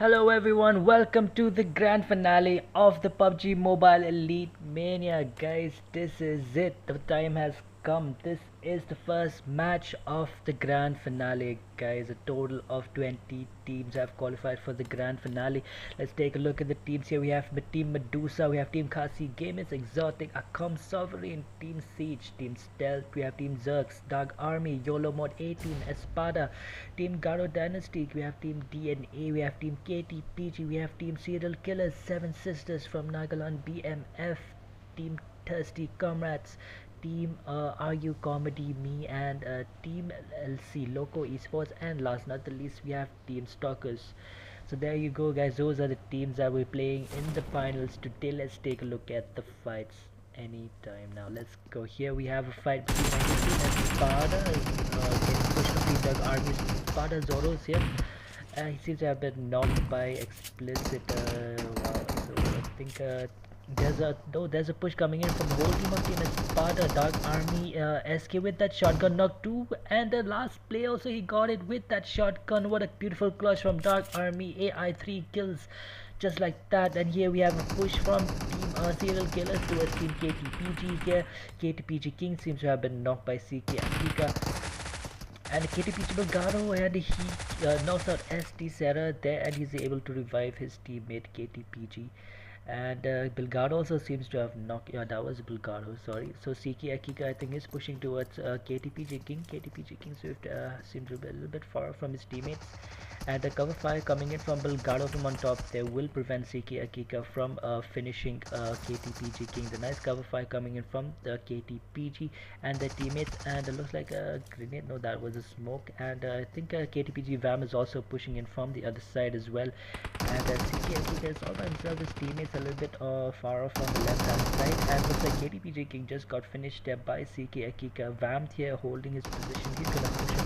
Hello everyone, welcome to the grand finale of the PUBG Mobile Elite Mania. Guys, this is it. The time has come. This is the first match of the grand finale. Guys, a total of 20 teams have qualified for the grand finale. Let's take a look at the teams here. We have Team Medusa, we have Team Khasi Gamers, Exotic, Akam Sovereign, Team Siege, Team Stealth, we have Team Zerx, Dark Army, YOLO Mod 18, Espada, Team Garo Dynasty, we have Team DNA, we have Team KTPG, we have Team Serial Killers, Seven Sisters from Nagaland BMF, Team Thirsty Comrades, Team RU Comedy, me, and Team LC Loco Esports, and last not the least we have Team Stalkers. So there you go, guys. Those are the teams that we're playing in the finals today. Let's take a look at the fights anytime now. Let's go. Here we have a fight between 92 and Spada, getting pushed from the Dark Army. Spada Zoro's here. He seems to have been knocked by Explicit. Wow. So I think there's a push coming in from the whole team of Team Espada. Dark Army SK with that shotgun knock too, and the last play also he got it with that shotgun. What a beautiful clutch from Dark Army. AI 3 kills just like that. And here we have a push from Team Serial Killers towards Team KTPG here. KTPG King seems to have been knocked by CK Akika, and KTPG Bulgaro, and he knocks out ST Serra there, and he's able to revive his teammate KTPG. And Bulgaro also seems to have knocked. Yeah, that was Bulgaro. Sorry. So CK Akika, I think, is pushing towards KTPG King. KTPG King Swift seems to be a little bit far from his teammates. And the cover fire coming in from Bulgaro from on top there will prevent CK Akika from finishing KTPG King. The nice cover fire coming in from the KTPG and their teammates. And it looks like a grenade. No, that was a smoke. And I think KTPG Vam is also pushing in from the other side as well. And CK Akika is all by himself. His teammates a little bit far off on the left hand side. And looks like KTPG King just got finished there by CK Akika. Vam here holding his position. He's gonna push him.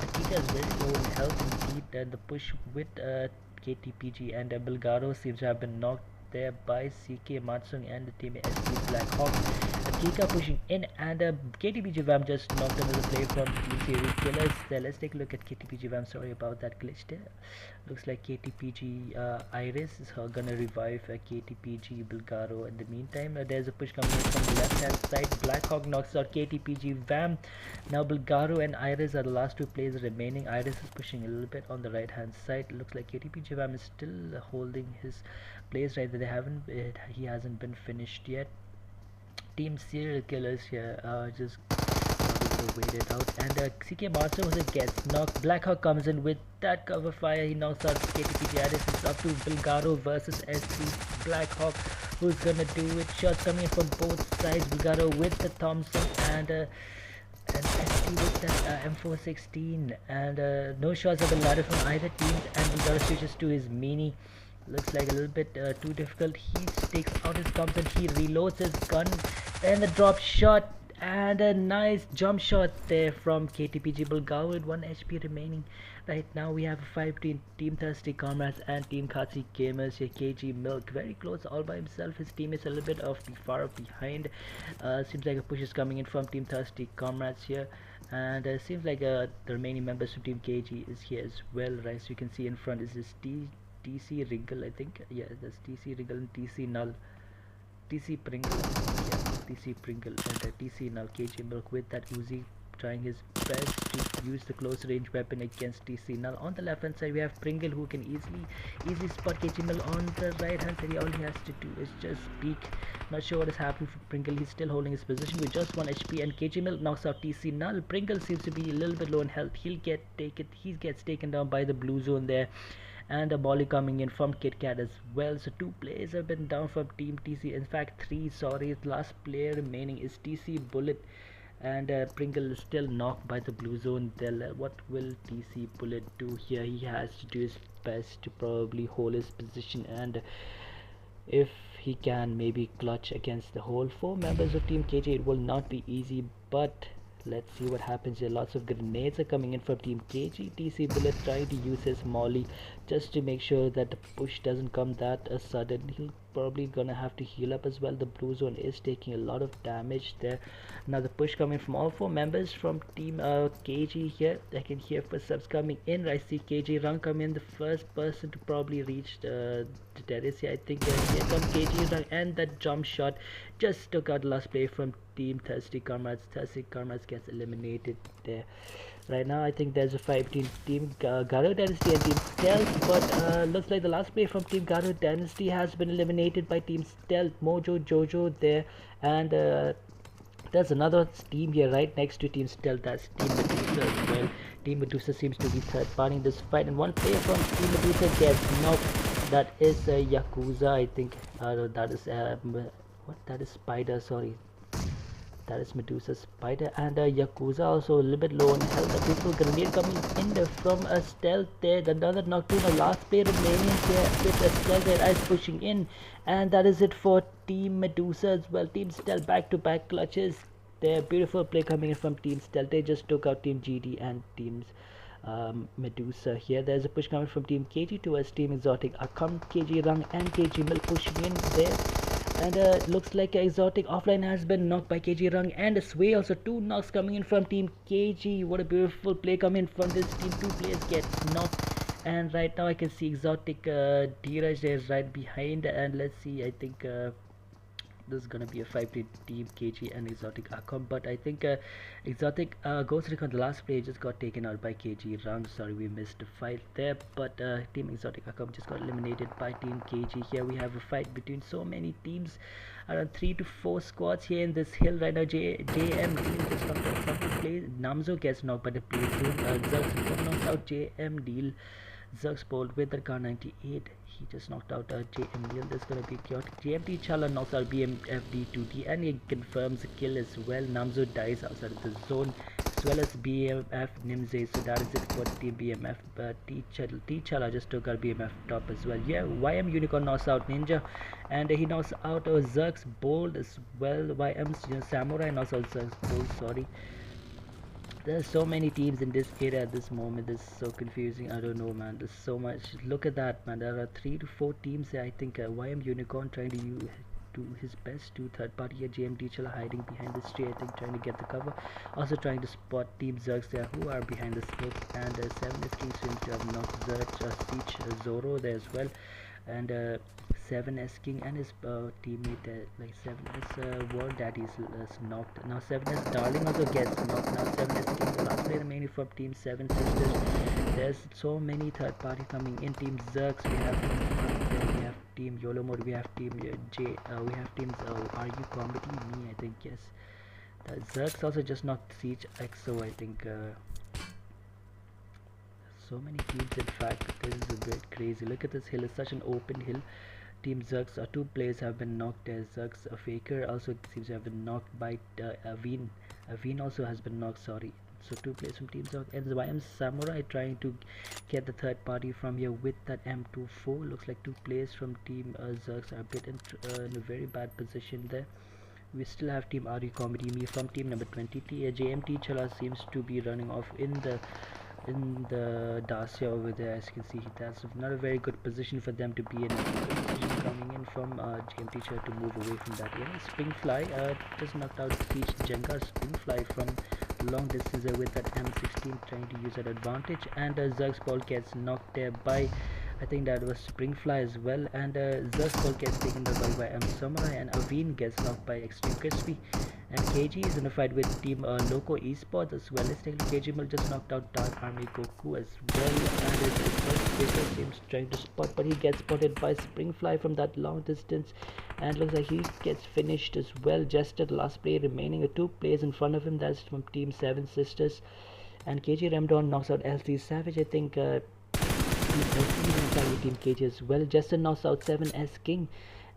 Akika is very low in health indeed, and the push with KTPG and Bulgaro seems to have been knocked there by CK Matsung and the team ST Black Hawk. Akika pushing in, and KTPG Vam just knocked another play from Team Serial Killers there. Let's take a look at KTPG Vam. Sorry about that glitch there. Looks like KTPG Iris is gonna revive KTPG Bulgaro. In the meantime, there's a push coming in from the left hand side. Blackhawk knocks out KTPG Vam. Now Bulgaro and Iris are the last two players remaining. Iris is pushing a little bit on the right hand side. Looks like KTPG Vam is still holding his place right there. He hasn't been finished yet. Team Serial Killers here just wait it out, and CK Master also gets knocked. Blackhawk comes in with that cover fire. He knocks out KTPG Iris. It's up to Bulgaro versus ST Blackhawk. Who's gonna do it? Shots coming in from both sides. Bulgaro with the Thompson, and ST with that M416, and no shots have been landed from either team, and Bulgaro switches to his mini. Looks like a little bit too difficult. He takes out his Thompson, he reloads his gun, and the drop shot, and a nice jump shot there from KTPG Bulgaro with 1 HP remaining. Right now we have a fight between Team Thirsty Comrades and Team Khasi Gamers here. KG Milk very close all by himself. His team is a little bit far behind. Seems like a push is coming in from Team Thirsty Comrades here, and seems like the remaining members of Team KG is here as well. Right, so you can see in front is this TC Wriggle, I think. Yeah, that's TC Wriggle and TC Null. TC Pringle. Yeah, TC Pringle and TC Null. KG Milk with that Uzi trying his best to use the close range weapon against TC Null. On the left hand side we have Pringle, who can easily spot KG Milk. On the right hand side, all he has to do is just peek. Not sure what is happening for Pringle. He's still holding his position with just 1 HP, and KG Milk knocks out TC Null. Pringle seems to be a little bit low in health. He gets taken down by the blue zone there, and a volley coming in from Kit Kat as well. So 2 players have been down from Team TC. In fact, 3. Sorry, the last player remaining is TC Bullet, and Pringle is still knocked by the blue zone there. What will TC Bullet do here? He has to do his best to probably hold his position, and if he can maybe clutch against the whole 4 members of Team KJ, it will not be easy, but let's see what happens here. Lots of grenades are coming in from Team KG. TC Bullet trying to use his molly just to make sure that the push doesn't come that sudden. He'll probably gonna have to heal up as well. The blue zone is taking a lot of damage there. Now the push coming from all 4 members from team KG here. I can hear first subs coming in. I see KG Rang come in, the first person to probably reach the terrace here. I think here comes KG Rang, and that jump shot just took out the last play from team Thirsty Comrades. Thirsty Comrades gets eliminated there. Right now I think there's a fight between team Garo Dynasty and team Stealth, but looks like the last play from team Garo Dynasty has been eliminated by team Stealth. Mojo Jojo there, and there's another team here right next to team Stealth. That's team Medusa as well. Team Medusa seems to be third party in this fight, and one player from team Medusa gets knocked. That is Yakuza, I think. That is what? That is Spider. Sorry, that is Medusa Spider, and Yakuza also a little bit low on health. A beautiful grenade coming in there from a Stealth there. Another knockdown. The last player remaining here with a Stealth there is pushing in, and that is it for team Medusa as well. Team Stealth back-to-back clutches. There, beautiful play coming in from team Stealth. They just took out team GD and teams Medusa here. There's a push coming from team KG towards team Exotic. Akam, KG Rang and KG Mil pushing in there. And looks like Exotic offline has been knocked by KG Rang and Sway. Also 2 knocks coming in from team KG. What a beautiful play coming from this team. 2 players get knocked, and right now I can see Exotic Dheeraj there is right behind, and let's see, I think this is gonna be a fight between team KG and Exotic Akam, but I think Exotic Ghost Recon, the last play, just got taken out by KG Rang. Sorry, we missed the fight there, but team Exotic Akam just got eliminated by team KG. Here we have a fight between so many teams, around 3 to 4 squads here in this hill right now. JM Deal just knocked out from the play. Namzo gets knocked by the play soon. Zux knocks out JM Deal. Zux bowled with the car 98. He just knocked out JM Deal. There's gonna be chaotic. JMT Chala knocks out BMFD2D, and he confirms the kill as well. Namzo dies outside of the zone, as well as BMF Nimze. So that is it for team BMF. T Chala just took out BMF top as well. Yeah, YM Unicorn knocks out Ninja, and he knocks out Zux Bold as well. YM Samurai knocks out Zux Bold. Sorry. There's so many teams in this area at this moment. This is so confusing. I don't know, man. There's so much. Look at that, man. There are 3 to 4 teams there. I think YM Unicorn trying to do his best to third party here. JMD Chala hiding behind this tree, I think, trying to get the cover. Also trying to spot team Zergs there who are behind the smoke. And 7 is King seems to have knocked Zerg, Siege, Zoro there as well. And 7S King and his teammate, like 7S War Daddy is knocked. Now 7S Darling also gets knocked. Now 7S King, the last player remaining from team 7 Sisters. There's so many third party coming in. Team Zergs, we have team YOLO Mode, we have team we have teams Are You Comedy? Me, I think, yes. Zergs also just knocked Siege XO, I think. So many teams, in fact. This is a bit crazy. Look at this hill. It's such an open hill. Team Zergs, 2 players have been knocked. Zergs, a faker, also seems to have been knocked by Aveen. Aveen also has been knocked, sorry. So 2 players from Team Zergs. And the YM Samurai trying to get the third party from here with that M24. Looks like 2 players from Team Zergs are a bit in a very bad position there. We still have Team RU Comedy Me from team number 20. JMT Chala seems to be running off in the Dacia over there. As you can see, that's not a very good position for them to be in. Good position coming in from GM Teacher to move away from that area. Springfly just knocked out Siege Jenga. Springfly from long distance with that M16 trying to use that advantage, and Zerg's ball gets knocked there by, I think that was Springfly as well, and Zerg's ball gets taken by M Samurai, and Aveen gets knocked by Extreme Crispy. And KG is in a fight with team Loco Esports as well. Let's take KG Mil just knocked out Dark Army Goku as well. And his first seems trying to spot, but he gets spotted by Springfly from that long distance. And looks like he gets finished as well. Just at the last play remaining, 2 players in front of him. That's from Team 7 Sisters. And KG Remdon knocks out LC Savage. I think Team LC is in fight with Team KG as well. Justin knocks out 7S King.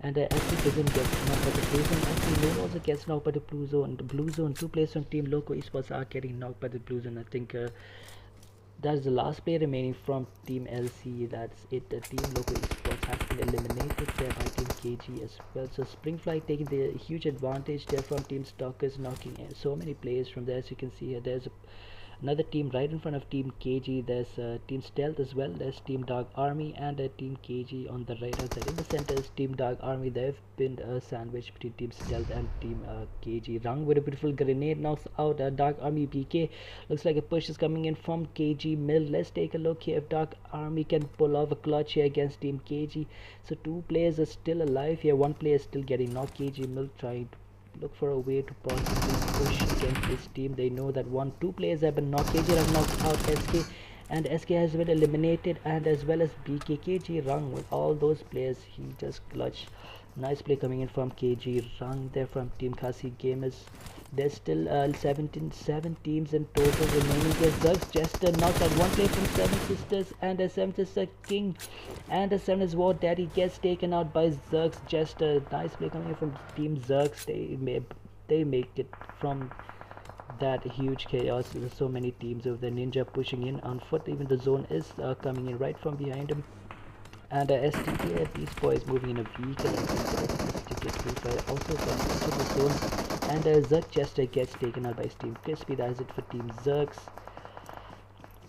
And SC Prison gets knocked by the blue zone. SC Moon also gets knocked by the blue zone. The blue zone, 2 players from Team Loco Esports are getting knocked by the blue zone. I think that's the last player remaining from Team LC. That's it. Team Loco Esports has been eliminated there by Team KG as well. So Springfly taking the huge advantage there from Team Stalkers, knocking so many players from there. As you can see here, there's Another team right in front of Team KG. There's Team Stealth as well. There's Team Dark Army and Team KG on the right hand side. In the center is Team Dark Army. They've been a sandwich between Team Stealth and Team KG. Rang with a beautiful grenade knocks out Dark Army PK. Looks like a push is coming in from KG Mill. Let's take a look here if Dark Army can pull off a clutch here against Team KG. So two players are still alive here. One player is still getting knocked. KG Mill trying to look for a way to possibly push against this team. They know that two players have been knocked. KG have knocked out SK and SK has been eliminated, and as well as BK. KG Rang with all those players, he just clutched. Nice play coming in from KG Rang there from Team Khasi Gamers. There's still 7 teams in total remaining here. Zergs Jester knocks out one player from Seven Sisters, and a Seven Sister King and a Seven is War Daddy gets taken out by Zergs Jester. Nice play coming in from Team Zergs. They make it from that huge chaos. There's so many teams of the Ninja pushing in on foot. Even the zone is coming in right from behind him. And STK, these boys moving in a vehicle, and STK Free also comes into the zone, and Zerg Chester gets taken out by Team Crispy. That's it for Team Zergs.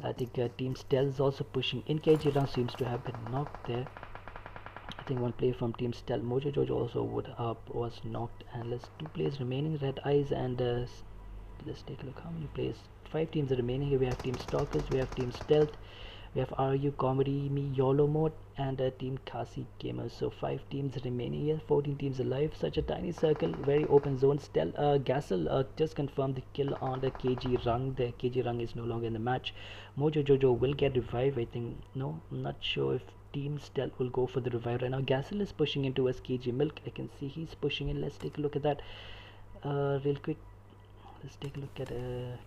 I think Team Stealth is also pushing in. KG Rang seems to have been knocked there. I think one player from Team Stealth, Mojo Jojo, also was knocked, and there's 2 players remaining, Red Eyes, and let's take a look how many players. 5 teams are remaining here. We have Team Stalkers, we have Team Stealth, we have RU Comedy, Me, YOLO Mode, and Team Khasi Gamers. So 5 teams remaining here, 14 teams alive. Such a tiny circle, very open zone. Still, Gassel just confirmed the kill on the KG Rang. The KG Rang is no longer in the match. Mojo Jojo will get revived, I think. No, I'm not sure if Team Stealth will go for the revive right now. Gassel is pushing into us KG Milk. I can see he's pushing in. Let's take a look at that real quick. Let's take a look at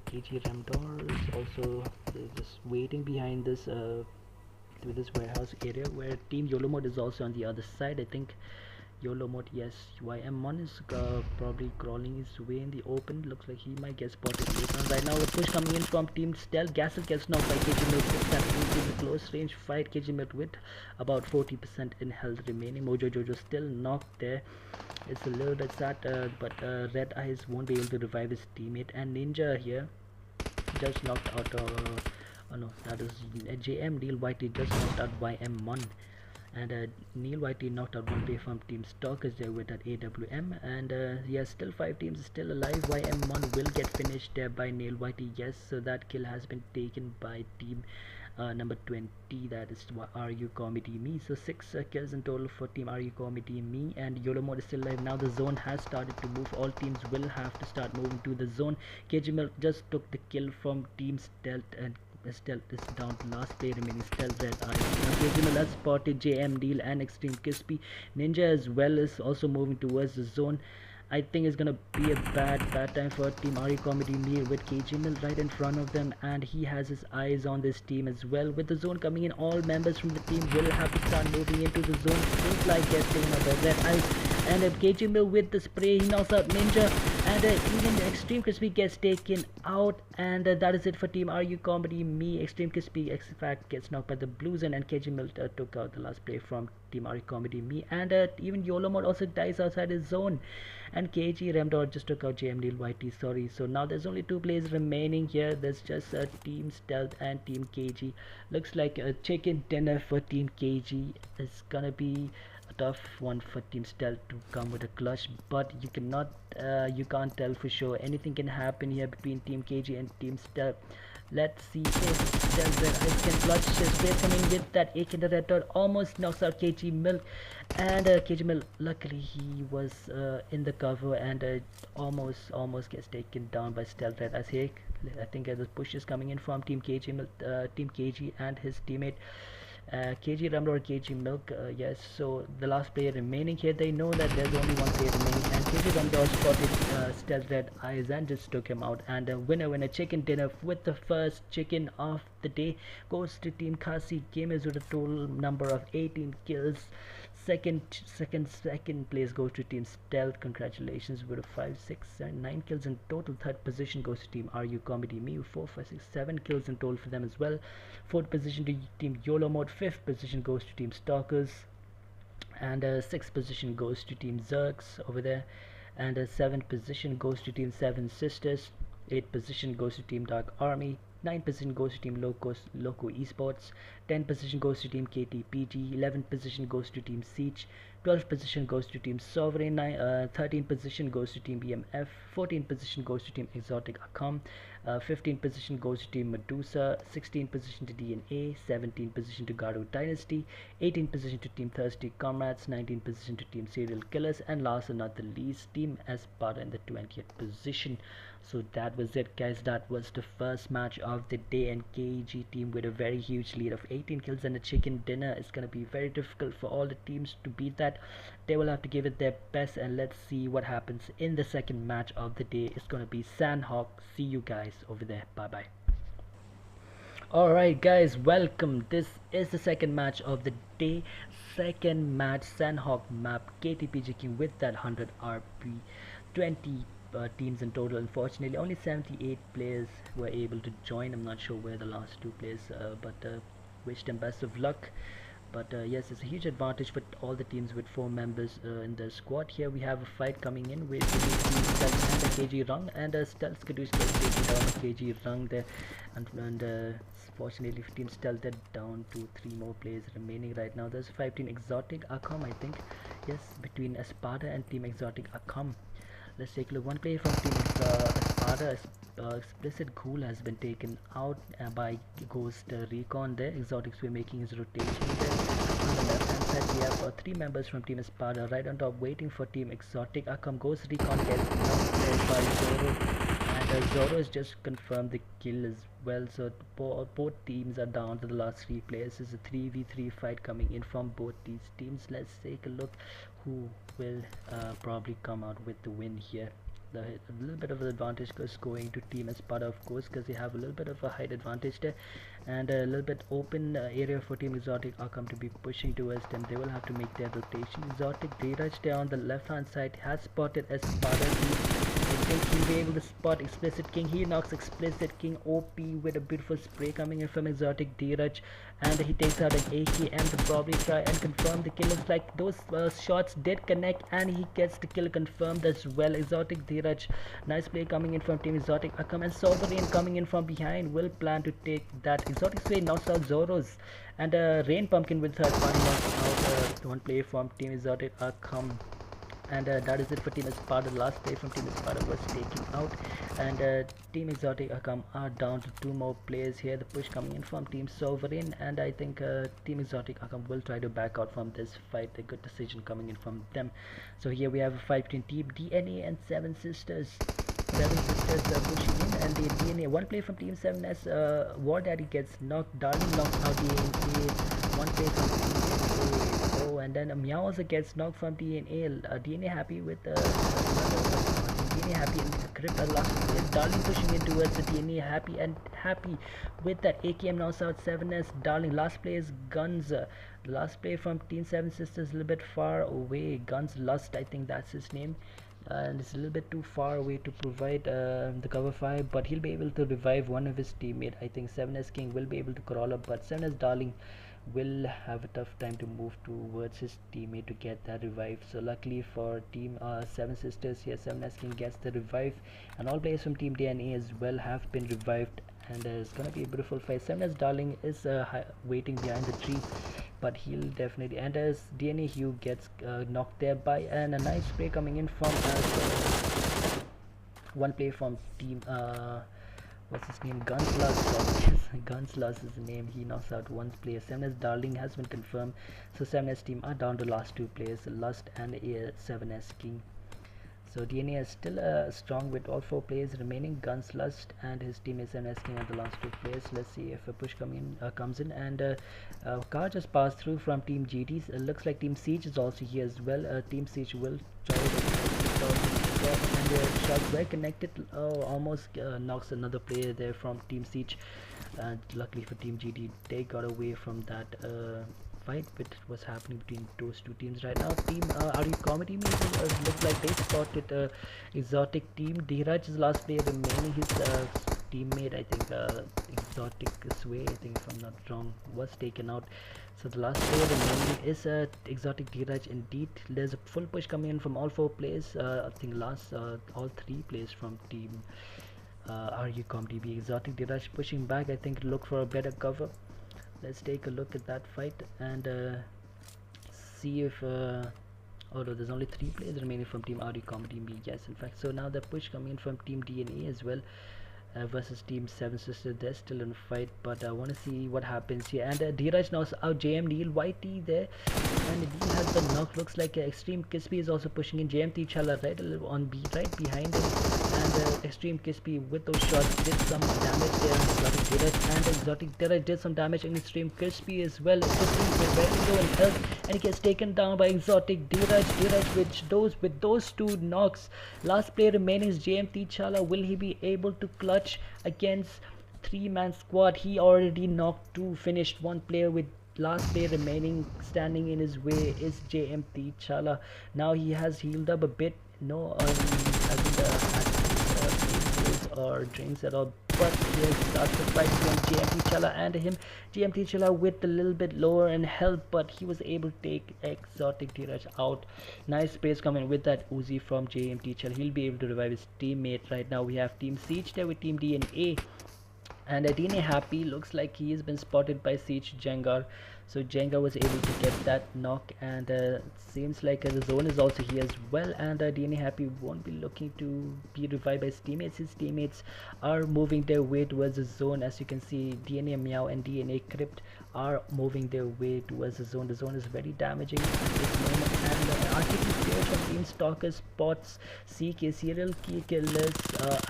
KG Ramdor is also just waiting behind this with this warehouse area, where Team YOLO Mode is also on the other side. I think YOLO Mode, yes, YM1 is probably crawling his way in the open. Looks like he might get spotted later on. Right now the push coming in from Team Stealth. Gassel gets knocked by KG Milk. That is a close range fight. KG Milk with about 40% in health remaining. Mojo Jojo still knocked there. It's a little bit sad, but Red Eyes won't be able to revive his teammate, and Ninja here just knocked out oh no, that is JM. Neil Whitey just knocked out YM1, and Neil Whitey knocked out one player from Team Stalkers there with that AWM, and yeah, still 5 teams still alive. YM1 will get finished there by Neil Whitey, yes, so that kill has been taken by Team number 20, that is RU Comedy Me. So 6 kills in total for Team RU Comedy Me, and YOLO Mode is still alive. Now the zone has started to move. All teams will have to start moving to the zone. KG Milk just took the kill from Team Stealth, and Stealth is down to last player remaining. Stealth Red Eye. Now KG Milk has spotted JM Deal and Extreme Crispy. Ninja as well is also moving towards the zone. I think it's gonna be a bad time for Team RE Comedy Me with KG Mill right in front of them, and he has his eyes on this team as well. With the zone coming in, all members from the team will have to start moving into the zone. Feels like getting another Red Eyes, and KG Mill with the spray, he knocks out Ninja, and even the Extreme Crispy gets taken out, and that is it for Team RU Comedy Me. Extreme Crispy in fact gets knocked by the Blues, and KG Mill took out the last play from Team RU Comedy Me, and even YOLO Mode also dies outside his zone, and KG Ramdor just took out JM Neil Whitey, sorry. So now there's only 2 players remaining here. There's just Team Stealth and Team KG. Looks like a chicken dinner for Team KG. It's gonna be a tough one for Team Stealth to come with a clutch, but you can't tell for sure. Anything can happen here between Team KG and Team Stealth. Let's see if Stealth can clutch his space coming with that AK in the red dot. Almost knocks out KG Milk, and KG Milk, luckily he was in the cover, and almost gets taken down by Stealth Red as here. I think the push is coming in from Team KG Milk, Team KG and his teammate KG Ramdor, KG Milk, yes. So the last player remaining here, they know that there's only one player remaining, and KG Ramdor spotted Stealth Red Eyes and just took him out. And winner chicken dinner with the first chicken of the day goes to Team Khasi Gamers with a total number of 18 kills. Second place goes to Team Stealth. Congratulations with a 5, 6, 7, 9 kills in total. Third position goes to Team RU Comedy Me with 4, 5, 6, 7 kills in total for them as well. Fourth position to Team YOLO Mode. Fifth position goes to Team Stalkers, and sixth position goes to Team Zergs over there, and seventh position goes to Team Seven Sisters. Eighth position goes to Team Dark Army. 9 position goes to team Loco Esports, 10 position goes to team KTPG, 11 position goes to team Siege, 12 position goes to team Sovereign, 13 position goes to team EMF, 14 position goes to team Exotic Akam, 15 position goes to team Medusa, 16 position to DNA, 17 position to Garu Dynasty, 18 position to team Thirsty Comrades, 19 position to team Serial Killers, and last but not the least, team Espada in the 20th position. So that was it, guys. That was the first match of the day, and KG team with a very huge lead of 18 kills and a chicken dinner. It's gonna be very difficult for all the teams to beat that. They will have to give it their best, and let's see what happens in the second match of the day. It's gonna be Sanhok. See you guys over there. Bye bye. Alright guys, welcome. This is the second match of the day. Second match, Sanhok map, KTPG King with that 100 RP, 20 teams in total. Unfortunately, only 78 players were able to join. I'm not sure where the last two players, but wish them best of luck. But yes, it's a huge advantage for all the teams with 4 members in the squad. Here we have a fight coming in with Stealth and KG Rung, and Stealth Kadush taking down KG Rung there, and fortunately for Team Stealth, they're down to 3 more players remaining right now. There's 5 Team Exotic Akam, I think. Yes, between Espada and Team Exotic Akam. Let's take a look. One player from Team Espada, Explicit Ghoul, has been taken out by Ghost Recon there. Exotics were making his rotation there. On the left hand side, we have 3 members from Team Espada right on top waiting for Team Exotic Akam. Ghost Recon gets knocked there by Zoro, and Zoro has just confirmed the kill as well. So both teams are down to the last 3 players. It's a 3v3 fight coming in from both these teams. Let's take a look who will probably come out with the win here. A little bit of an advantage is going to Team Espada, of course, because they have a little bit of a height advantage there, and a little bit open area for Team Exotic Akam to be pushing towards them. They will have to make their rotation. Exotic Dheeraj there on the left hand side has spotted Espada. I think he'll be able to spot Explicit King. He knocks Explicit King OP with a beautiful spray coming in from Exotic Dheeraj, and he takes out an AKM to probably try and confirm the kill. Looks like those shots did connect, and he gets the kill confirmed as well. Exotic Dheeraj, nice play coming in from Team Exotic Akam, and Sovereign coming in from behind will plan to take that. Exotic Sway knocks out Zoros, and Rain Pumpkin with third one knocks out one player from Team Exotic Akam. And that is it for Team Espada. The last player from Team Espada was taken out, and Team Exotic Akam are down to 2 more players here. The push coming in from Team Sovereign, and I think Team Exotic Akam will try to back out from this fight. A good decision coming in from them. So here we have a fight between Team DNA and 7 Sisters. 7 Sisters are pushing in, and the DNA, one player from Team 7S, War Daddy gets knocked. Darling knocks out DNA. One player from Team DNA. Oh, and then Meow also gets knocked from DNA. DNA happy with DNA happy and Crypt last place. Darling pushing in towards the DNA happy with that AKM knocks out 7S. Darling last play is Guns. The last play from Team 7 Sisters a little bit far away. Guns Lust, I think that's his name. And it's a little bit too far away to provide the cover fire, but he'll be able to revive one of his teammates. I think 7S King will be able to crawl up, but 7S Darling will have a tough time to move towards his teammate to get that revive. So luckily for Team 7 Sisters here, 7S King gets the revive, and all players from Team DNA as well have been revived, and it's gonna be a beautiful fight. 7S Darling is waiting behind the tree, but he'll definitely, and as DNA Hugh gets knocked there by, and a nice spray coming in from one player from Team what's his name, Gunslas. Gunslas is the name. He knocks out one player. 7S Darling has been confirmed, so 7S team are down to last 2 players, Lust and 7S King. So DNA is still strong with all 4 players remaining. Guns Lust and his team is asking at the last 2 players. Let's see if a push comes in, and car just passed through from Team GTs. Looks like Team Siege is also here as well. Team Siege will try to, and the shots were connected. Almost knocks another player there from Team Siege, and luckily for Team GT, they got away from that fight which was happening between those 2 teams right now. Team Are You Comedy Music looks like they spotted Exotic Team. Dheeraj is the last player remaining. His teammate, I think Exotic Sway, I think if I'm not wrong, was taken out. So the last player remaining is Exotic Dheeraj indeed. There's a full push coming in from all 4 players. I think all 3 players from Team RUCOM DB. Exotic Diraj pushing back. I think look for a better cover. Let's take a look at that fight and see if although there's only 3 players remaining from team RUCOM DB. Yes, in fact. So now the push coming in from team DNA as well. Versus Team 7 Sisters. They're still in a fight, but I want to see what happens here. And Dheeraj now out JM Neil YT there, and Neil has the knock. Looks like Extreme Kispy is also pushing in. JMT Chala right a little on B, right behind him, and Extreme Kispy with those shots did some damage there. Exotic Dheeraj and Exotic Dheeraj did some damage in Extreme Crispy as well. Crispy very low in health, and he gets taken down by Exotic Dheeraj. Dheeraj with those 2 knocks. Last player remaining is JMT Chala. Will he be able to clutch against 3-man squad? He already knocked 2, finished 1 player. With last player remaining standing in his way is JMT Chala. Now he has healed up a bit. No, hasn't had or drinks at all. But here starts the fight between JMT Chala and him. JMT Chala with a little bit lower in health, but he was able to take Exotic Dheeraj out. Nice space coming with that Uzi from JMT Chala. He'll be able to revive his teammate. Right now we have Team Siege there with Team DNA. And DNA Happy looks like he has been spotted by Siege Jengar. So Jengar was able to get that knock, and seems like the zone is also here as well, and DNA Happy won't be looking to be revived by his teammates. His teammates are moving their way towards the zone. As you can see, DNA Meow and DNA Crypt are moving their way towards the zone. The zone is very damaging at this moment, and RTP players from Team Stalker spots CK serial killers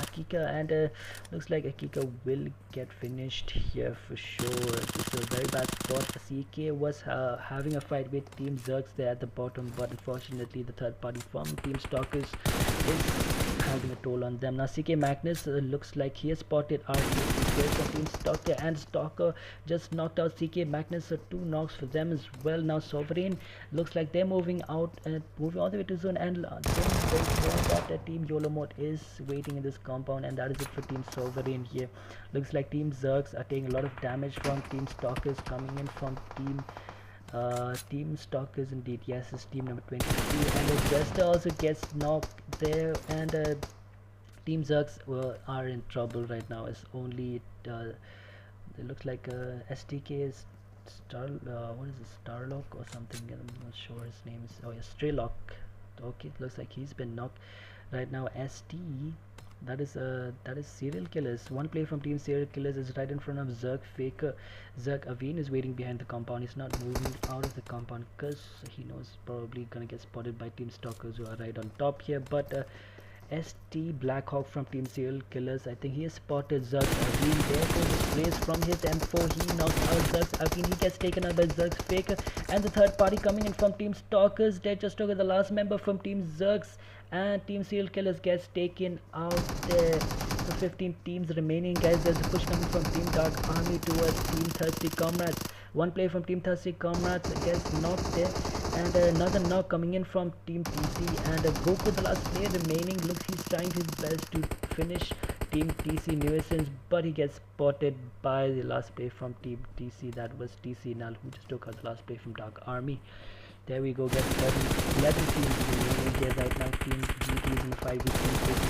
Akika, and looks like Akika will get finished here for sure. This is a very bad spot. CK was having a fight with Team Zergs there at the bottom, but unfortunately the third party from Team Stalkers is having a toll on them. Now CK Magnus looks like he has spotted RTP from Team Stalker, and Stalker just knocked out CK Magnus, so 2 knocks for them as well. Now Sovereign looks like they're moving out and moving all the way to zone, and that Team YOLO mode is waiting in this compound, and that is it for Team Sovereign here. Looks like Team Zergs are taking a lot of damage from Team Stalkers coming in from Team Stalkers indeed. Yes, it's team number 23, and Jester also gets knocked there, and Team Zergs are in trouble right now. It's only it looks like STK is what is it, Starlock or something? I'm not sure his name is. Oh yeah, Straylock. Okay, it looks like he's been knocked right now. ST, that is serial killers. 1 player from Team Serial Killers is right in front of Zerg Faker. Zerg Aveen is waiting behind the compound. He's not moving out of the compound because he knows probably gonna get spotted by Team Stalkers who are right on top here. But ST Blackhawk from Team Serial Killers, I think he has spotted Zerg Aveen. Therefore he sprays from his M4. He knocks out Zerg Aveen. He gets taken out by Zerg Faker, and the third party coming in from Team Stalkers. They just took the last member from Team Zergs, and Team Serial Killers gets taken out there. So 15 teams remaining, guys. There's a push coming from Team Dark Army towards Team Thirsty Comrades. 1 player from Team Thirsty Comrades gets knocked there, and another knock coming in from Team TC, and Goku, the last player remaining, looks he's trying his best to finish Team TC Nuisance, but he gets spotted by the last player from Team TC. That was TC Null, who just took out the last player from Dark Army. There we go, guys. 11 teams remaining here right now. Team GT is in the fight with Team KG.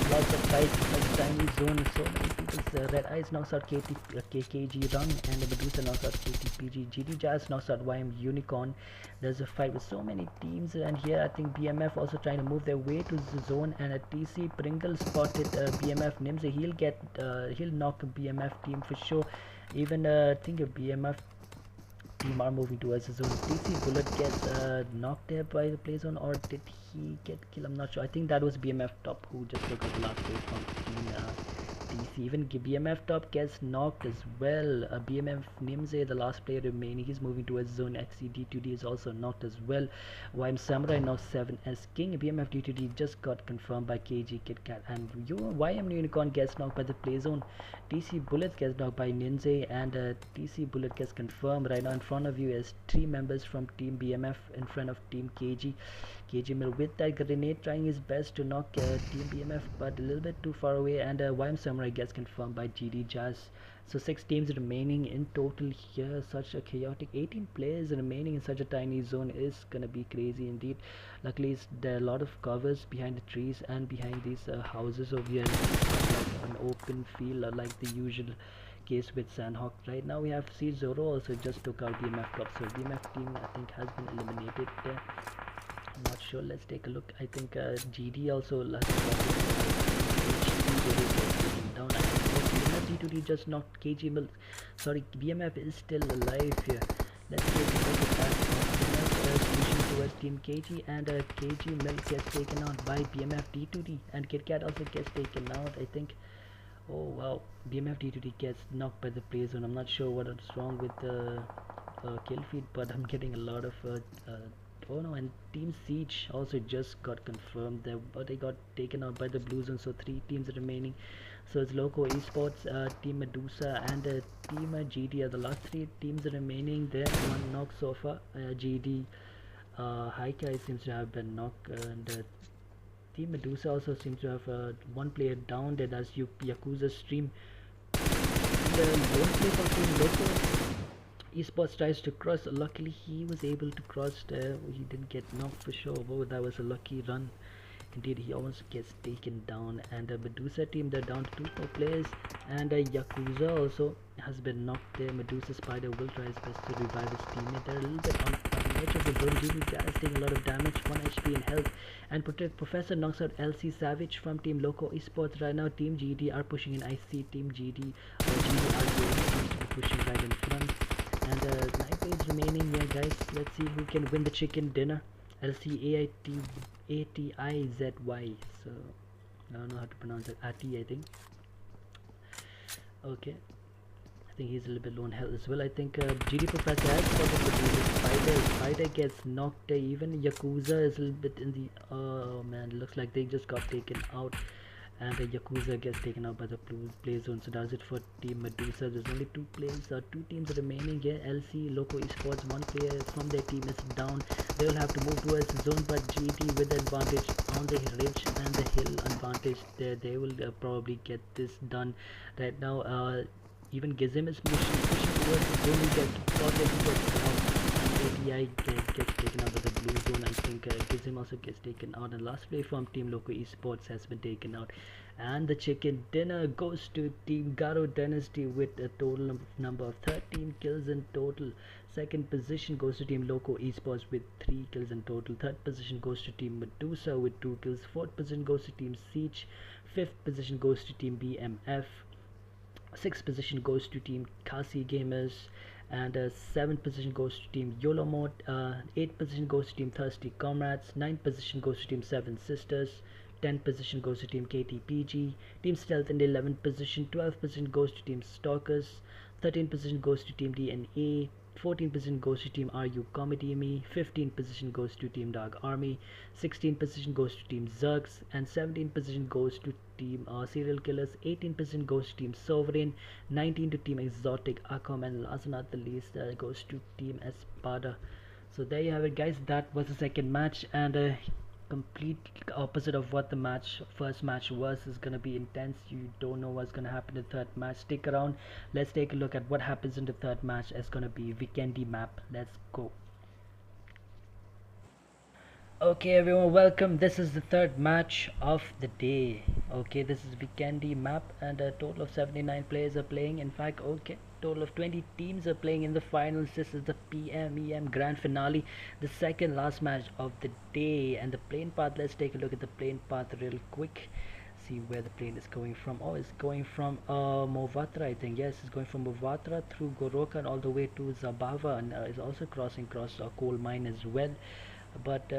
Lots of fights, like tiny zone, so many people. Red Eyes knocks out KKG Run, and Medusa knocks out KTPG. GT Jazz knocks out YM Unicorn. There's a fight with so many teams, and here I think BMF also trying to move their way to the zone, and a TC Pringle spotted BMF Nimze. He'll knock a BMF team for sure. Even I think a BMF team are moving towards the zone. TC Bullet gets knocked there by the play zone, or did he get killed? I'm not sure. I think that was BMF Top who just took out the last play from Team TC. Even BMF Top gets knocked as well. BMF Nimze, the last player remaining, he's moving towards zone. XCD2D is also knocked as well. YM Samurai knocks 7S King. BMF D2D just got confirmed by KG KitKat, and YM Unicorn gets knocked by the play zone. TC Bullet gets knocked by Ninja, and TC Bullet gets confirmed. Right now in front of you is 3 members from Team BMF in front of Team KG. KG with that grenade trying his best to knock Team BMF, but a little bit too far away, and YM Samurai Miramar gets confirmed by GD Jazz. So 6 teams remaining in total here. Such a chaotic 18 players remaining in such a tiny zone is gonna be crazy indeed. Luckily there are a lot of covers behind the trees and behind these houses over here. It's like an open field like the usual case with Sanhok. Right now we have C0 also just took out BMF top, so BMF team I think has been eliminated there. I'm not sure, let's take a look. I think GD also last down. I think BMF D2D just knocked KG Milk. Sorry, BMF is still alive here. Let's take a look at that. Pushing towards Team KG, and KG Milk gets taken out by BMF D2D, and KitKat also gets taken out, I think. Oh wow, BMF D2D gets knocked by the play zone. I'm not sure what is wrong with the kill feed, but I'm getting a lot of oh no, and Team Siege also just got confirmed there, but they got taken out by the blue zone, so 3 teams remaining. So it's Loco Esports, Team Medusa, and Team GD are the last 3 teams remaining there. One knock so far. GD Haikai seems to have been knocked, and Team Medusa also seems to have one player down there. That's Yakuza stream. The lone play from Team Loco Esports tries to cross. Luckily he was able to cross there. He didn't get knocked for sure. Oh, that was a lucky run. Indeed, he almost gets taken down. And the Medusa team, they're down to 2 more players. And Yakuza also has been knocked there. Medusa Spider will try his best to revive his teammate. They're a little bit on the edge of the zone. GD Jazz taking a lot of damage, 1 HP in health. And Professor knocks out LC Savage from Team Loco Esports. Right now, Team GD are pushing in. I see Team GD seems to be pushing right in front. And 9 players remaining here, guys. Let's see who can win the chicken dinner. LCAITATIZY. So I don't know how to pronounce it. Ati, I think. Okay. I think he's a little bit low on health as well. I think GD Professor has spotted the Spider gets knocked. Even Yakuza is a little bit in the. Oh man, looks like they just got taken out. And the Yakuza gets taken out by the play zone. So that's it for Team Medusa. There's only 2 players, 2 teams remaining here. LC Loco Esports, 1 player from their team is down. They will have to move towards the zone, but GT with the advantage on the ridge and the hill advantage there. They will probably get this done right now. Even Gizim is pushing towards the zone. He gets spotted. He gets out. ATI gets taken out of the blue zone. I think Gizim also gets taken out, and last play from Team Loco Esports has been taken out, and the chicken dinner goes to Team Garo Dynasty with a total number of 13 kills in total. Second position goes to Team Loco Esports with 3 kills in total. Third position goes to Team Medusa with 2 kills. Fourth position goes to Team Siege. Fifth position goes to Team BMF. Sixth position goes to Team Kasi Gamers, and 7th position goes to Team YOLO Mode. 8th position goes to Team Thirsty Comrades. 9th position goes to Team 7 Sisters. 10th position goes to Team KTPG. Team Stealth in the 11th position. 12th position goes to Team Stalkers. 13th position goes to Team DNA. 14th position goes to Team RU Comedy Me. 15th position goes to Team Dark Army. 16th position goes to Team Zergs, and 17th position goes to Team Serial Killers. 18th position goes to Team Sovereign. 19th to Team Exotic Akam, and last but not the least goes to Team Espada. So there you have it, guys. That was the second match, and complete opposite of what the first match was. Is gonna be intense. You don't know what's gonna happen in the third match. Stick around. Let's take a look at what happens in the third match. It's gonna be Vikendi map. Let's go. Okay everyone, welcome. This is the third match of the day. Okay, this is Vikendi map, and a total of 79 players are playing. In fact, okay, total of 20 teams are playing in the finals. This is the PMEM grand finale, the second last match of the day. And the plane path, let's take a look at the plane path real quick. See where the plane is going from. Oh, it's going from Movatra, I think. Yes, it's going from Movatra through Goroka and all the way to Zabava, and it's also crossing across a coal mine as well. But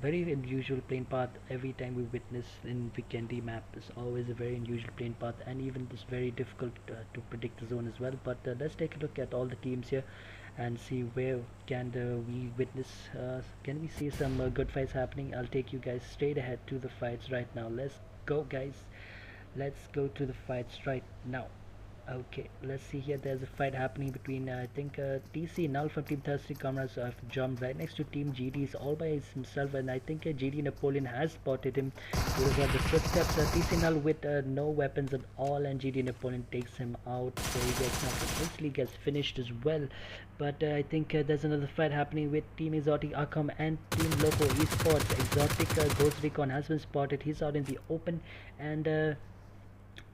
very unusual plane path. Every time we witness in Vikendi map is always a very unusual plane path, and even it's very difficult to predict the zone as well. But let's take a look at all the teams here and see where can we witness can we see some good fights happening. I'll take you guys straight ahead to the fights right now. Let's go, guys. Let's go to the fights right now. Okay, let's see here. There's a fight happening between I think TC Null from Team Thirsty Cameras have jumped right next to Team GD. Is all by himself, and I think GD Napoleon has spotted him. He was at the footsteps. TC Null with no weapons at all, and GD Napoleon takes him out. So he gets knocked instantly, gets finished as well. But I think there's another fight happening with Team Exotic Akam and Team Loco Esports. Exotic Ghost Recon has been spotted. He's out in the open, and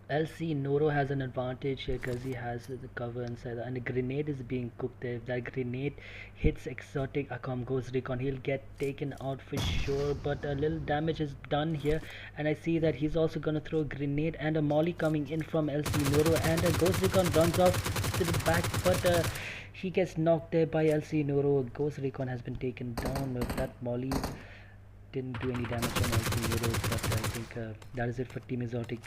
LC Noro has an advantage here because he has the cover inside, and a grenade is being cooked there. If that grenade hits Exotic Akam Ghost Recon, he'll get taken out for sure. But a little damage is done here, and I see that he's also gonna throw a grenade and a molly coming in from LC Noro, and Ghost Recon runs off to the back, but he gets knocked there by LC Noro. Ghost Recon has been taken down with that molly. Didn't do any damage on LC Euros, but I think that is it for Team Exotic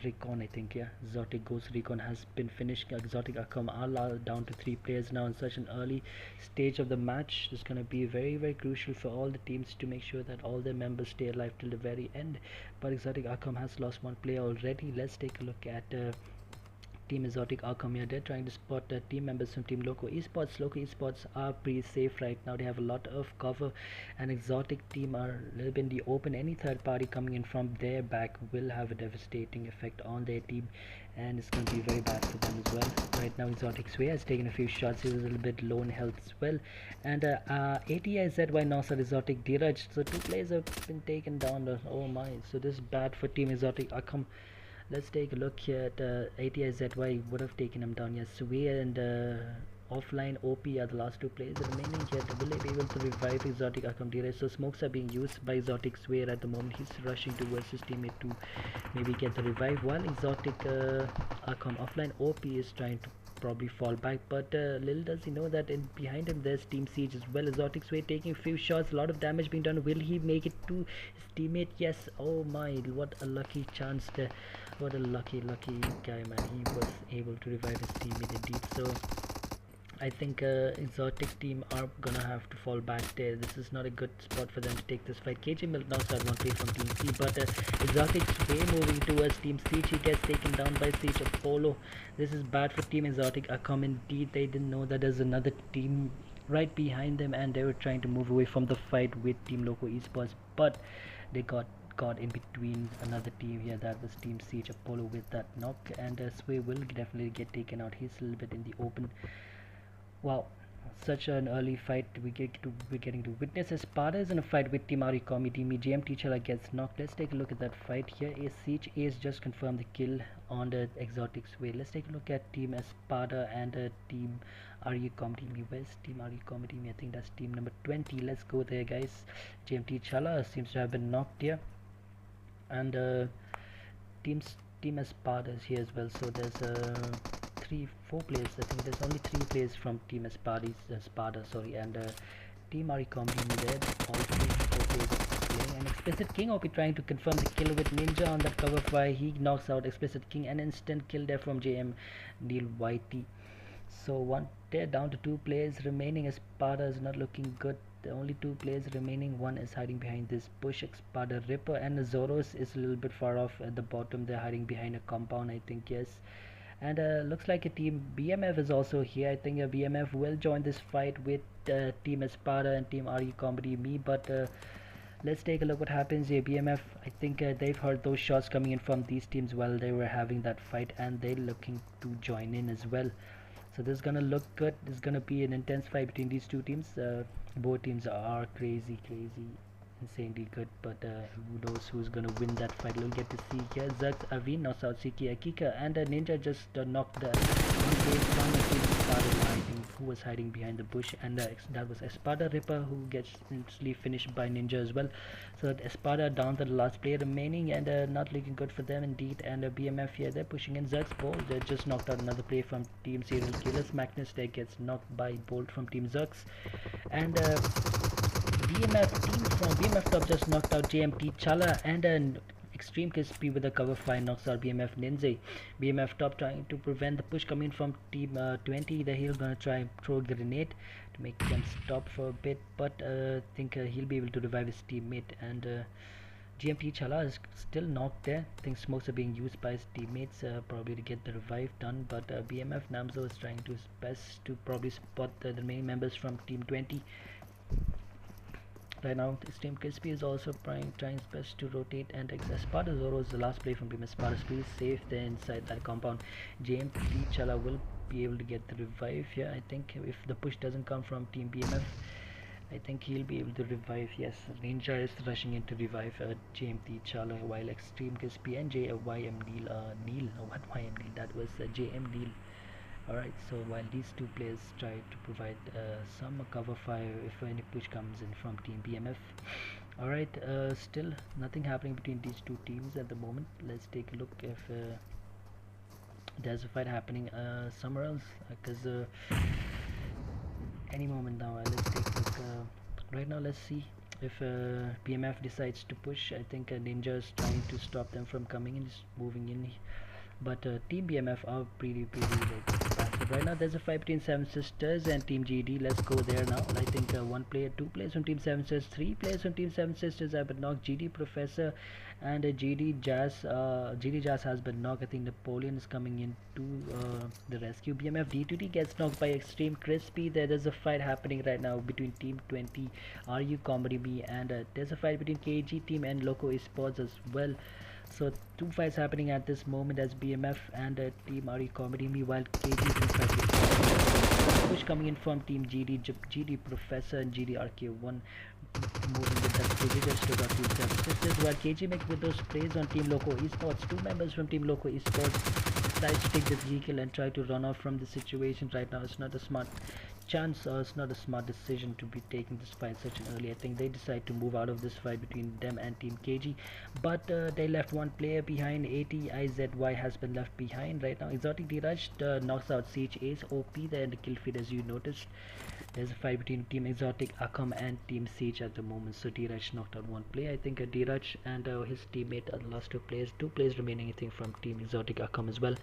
Recon. I think, yeah, Exotic Ghost Recon has been finished. Exotic Akam are down to 3 players now in such an early stage of the match. It's going to be very crucial for all the teams to make sure that all their members stay alive till the very end. But Exotic Akam has lost 1 player already. Let's take a look at Team Exotic Arkham here. They're trying to spot team members from Team Loco Esports. Loco Esports are pretty safe right now. They have a lot of cover, and Exotic team are a little bit in the open. Any third party coming in from their back will have a devastating effect on their team, and it's going to be very bad for them as well. Right now Exotic Sway has taken a few shots. He was a little bit low in health as well, and ATIZY Nasser Exotic Diraj. So 2 players have been taken down. Oh my, so this is bad for Team Exotic Arkham. Let's take a look here at ATIZY would have taken him down. Yes, Sway and Offline OP are the last 2 players remaining here. Will they be able to revive Exotic Akam Dire? So smokes are being used by Exotic Sway at the moment. He's rushing towards his teammate to maybe get the revive, while Exotic Akam Offline OP is trying to probably fall back, but little does he know that in behind him there's Team Siege as well. Exotic Sway taking a few shots, a lot of damage being done. Will he make it to his teammate? Yes. Oh my, what a lucky chance there. What a lucky guy, man. He was able to revive his teammate indeed. So I think Exotic team are gonna have to fall back there. This is not a good spot for them to take this fight. KJ Milk knocks out 1 player from Team C, but Exotic Sway moving towards Team Siege. He gets taken down by Siege Apollo. This is bad for Team Exotic Akam indeed. They didn't know that there's another team right behind them, and they were trying to move away from the fight with Team Loco Esports, but they got caught in between another team here. That was Team Siege Apollo with that knock, and Sway will definitely get taken out. He's a little bit in the open. Wow, such an early fight we're getting to witness. Espada is in a fight with Team Arikomi. Team GMT Chala gets knocked. Let's take a look at that fight here. Siege Ace just confirmed the kill on the Exotic Sway. Let's take a look at Team Espada and Team Arikomi. Team West, Team Arikomi team. I think that's team number 20. Let's go there, guys. GMT Chala seems to have been knocked here, and Team Espada is here as well. So there's 4 players. I think there's only 3 players from Team Espada, sorry, and Team Aricom team there. All 4 players are playing, and Explicit King will be trying to confirm the kill with Ninja on that cover fire. He knocks out Explicit King. An instant kill there from JM Neil Whitey. So they're down to 2 players remaining. Espada is not looking good. The only 2 players remaining. One is hiding behind this bush. Espada Ripper, and Zoros is a little bit far off at the bottom. They're hiding behind a compound, I think. Yes. And looks like a team BMF is also here. I think BMF will join this fight with Team Espada and Team RE Comedy Me, but let's take a look what happens here. BMF, I think they've heard those shots coming in from these teams while they were having that fight, and they're looking to join in as well. So this is gonna look good. This is gonna be an intense fight between these 2 teams. Both teams are crazy, insanely good, but who knows who's gonna win that fight. We'll get to see here. Zux, Avin knocks out Siki Akika, and Ninja just knocked one base from the team Espada, who was hiding behind the bush, and that was Espada Ripper, who gets instantly finished by Ninja as well. So Espada down to the last player remaining, and not looking good for them indeed. And BMF here, they're pushing in. Zux Bolt, they just knocked out another player from Team Serial Killers. Magnus there gets knocked by Bolt from Team Zux, and BMF team from BMF Top just knocked out JMT Chala, and an Extreme Crispy with a cover fire knocks out BMF Ninja. BMF Top trying to prevent the push coming from Team 20. He'll gonna try and throw a grenade to make them stop for a bit, but I think he'll be able to revive his teammate, and GMT Chala is still knocked there. I think smokes are being used by his teammates probably to get the revive done, but BMF Namzo is trying to his best to probably spot the remaining members from Team 20. Right now, this Team Crispy is also trying his best to rotate, and Espada Zoro is the last play from Team Espada. Please safe there inside that compound. JMT Chala will be able to get the revive here. I think if the push doesn't come from Team BMF, I think he'll be able to revive. Yes, Ninja is rushing in to revive JMT Chala, while Extreme Crispy and JYM Neil, what YM Neil? That was JM Neil. Alright, so while these two players try to provide some cover fire if any push comes in from Team BMF. Alright, still nothing happening between these two teams at the moment. Let's take a look if there's a fight happening somewhere else, because any moment now. Let's take a look. Right now, let's see if BMF decides to push. I think Ninja is trying to stop them from coming in, just moving in. But Team BMF are pretty like passive. Right now there's a fight between Seven Sisters and Team GD. Let's go there now. I think one player, two players from Team Seven Sisters, three players from Team Seven Sisters have been knocked. GD Professor and GD Jazz. GD Jazz has been knocked. I think Napoleon is coming in to the rescue. BMF D2D gets knocked by Extreme Crispy. There's a fight happening right now between Team 20, RU Comedy B, and there's a fight between KG Team and Loco Esports as well. So two fights happening at this moment as BMF and Team RE Comedy Me, while KG is in fight with push coming in from Team GD Professor and GD RK1 moving with that KG just to got Team 7 Sisters, while KG makes with those plays on Team Loco Esports. Two members from Team Loco Esports decides to take the vehicle and try to run off from the situation. Right now it's not a smart chance, or it's not a smart decision to be taking this fight such an early. I think they decide to move out of this fight between them and Team KG, but they left one player behind. ATIZY has been left behind. Right now Exotic Diraj knocks out Siege Ace OP there in the kill feed. As you noticed, there's a fight between Team Exotic Akam and Team Siege at the moment. So Diraj knocked out one player. I think Diraj and his teammate are the last two players remaining, I think, from Team Exotic Akam as well.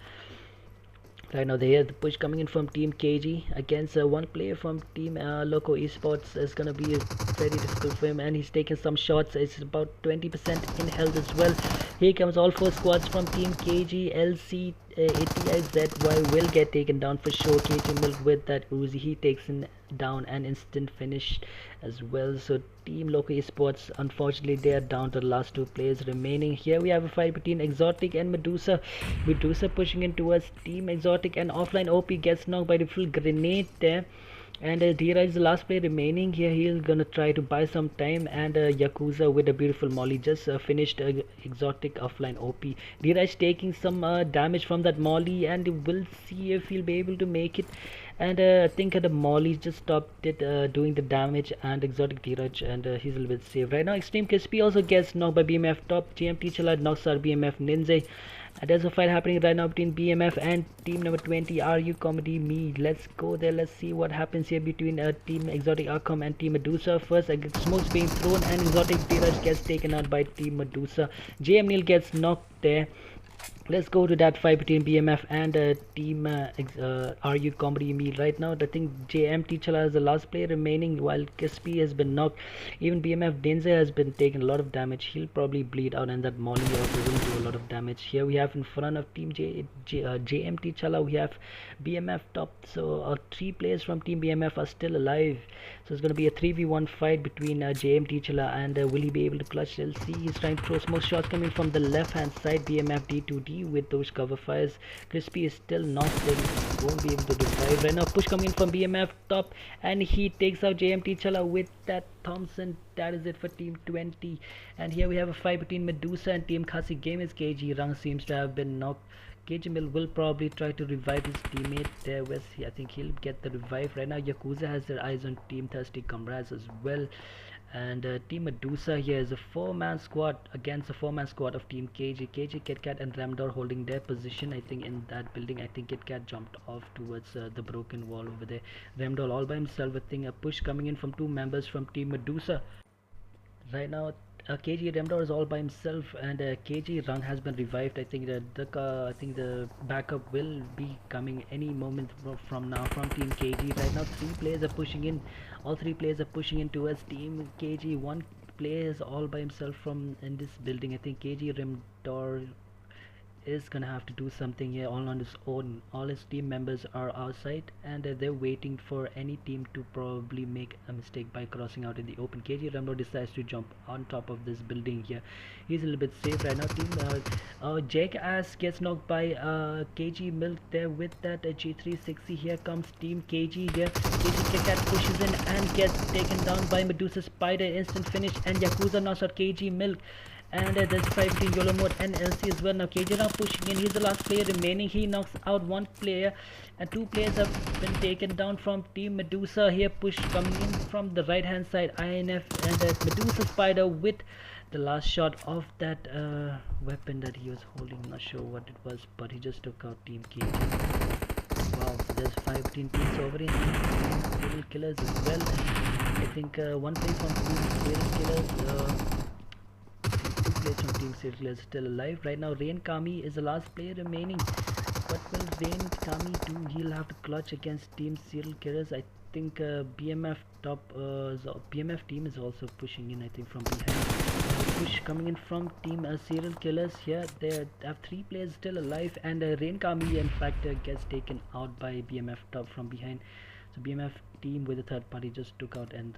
Right now they hear the push coming in from Team KG against one player from Team Loco Esports. Is gonna be very difficult for him, and he's taking some shots. It's about 20% in health as well. Here comes all four squads from Team KG. LC ATIZY will get taken down for sure. KG Milk with that Uzi, he takes him down, and instant finish as well. So Team Loco Esports, unfortunately they are down to the last two players remaining. Here we have a fight between Exotic and Medusa. Medusa pushing in towards Team Exotic, and offline OP gets knocked by the full grenade there. And Dhira is the last player remaining here. He's gonna try to buy some time, and Yakuza with a beautiful molly just finished Exotic offline OP. Dhira is taking some damage from that molly, and we'll see if he'll be able to make it. And I think the molly just stopped it doing the damage, and Exotic Dheeraj, and he's a little bit safe. Right now Extreme Crispy also gets knocked by BMF top. GMT Chala knocks out BMF Ninja. There's a fight happening right now between BMF and team number 20 RU Comedy Me. Let's go there. Let's see what happens here between Team Exotic Arkham and Team Medusa. First smoke's being thrown, and Exotic Dheeraj gets taken out by Team Medusa. JM Neil gets knocked there. Let's go to that fight between BMF and Team RU Comedy Me. Right now, I think JMT Chala is the last player remaining, while Crispy has been knocked. Even BMF Denze has been taking a lot of damage. He'll probably bleed out, and that Molly also will do a lot of damage. Here we have in front of Team JMT Chala, we have BMF top. So three players from Team BMF are still alive. So it's going to be a 3v1 fight between JMT Chala, and will he be able to clutch? Let's see. He's trying to throw smoke shots coming from the left hand side. BMF D2D with those cover fires. Crispy is still not there, won't be able to revive. Right now push coming from BMF top, and he takes out JMT Chala with that Thompson. That is it for Team 20. And here we have a fight between Medusa and Team Khasi Games. KG Rang seems to have been knocked. KG Mill will probably try to revive his teammate there. I think he'll get the revive. Right now Yakuza has their eyes on Team Thirsty Comrades as well. And Team Medusa here is a 4-man squad against a 4-man squad of Team KG. KG, KitKat and Ramdor holding their position, I think, in that building. I think KitKat jumped off towards the broken wall over there. Ramdor all by himself. I think a push coming in from two members from Team Medusa. Right now KG Remdor is all by himself, and KG Run has been revived. I think the backup will be coming any moment from now from Team KG. Right now, three players are pushing in. All three players are pushing in towards Team KG. One plays all by himself from in this building. I think KG Rimdor is gonna have to do something here all on his own. All his team members are outside, and they're waiting for any team to probably make a mistake by crossing out in the open. KG Rambo decides to jump on top of this building here. He's a little bit safe right now. Team Jake Ass gets knocked by KG Milk there with that G360. Here comes Team KG here. KG Cat pushes in and gets taken down by Medusa Spider. Instant finish, and Yakuza knocks out KG Milk. And there's a fight between YOLO Mode and LC as well. Now KJ now pushing in. He's the last player remaining. He knocks out one player, and two players have been taken down from Team Medusa. Here push coming in from the right hand side. INF and Medusa Spider with the last shot of that weapon that he was holding. Not sure what it was, but he just took out Team KJ. Wow, so there's 5 between Team Sovereign and Serial Killers as well. I think one play from Team Serial Killers. From Team Serial Killers still alive right now. Rain Kami is the last player remaining. What will Rain Kami do? He'll have to clutch against Team Serial Killers. I think BMF top BMF team is also pushing in, I think, from behind. Push coming in from Team Serial Killers here. They have 3 players still alive, and Rain Kami in fact gets taken out by BMF top from behind. So BMF team with the third party just took out, and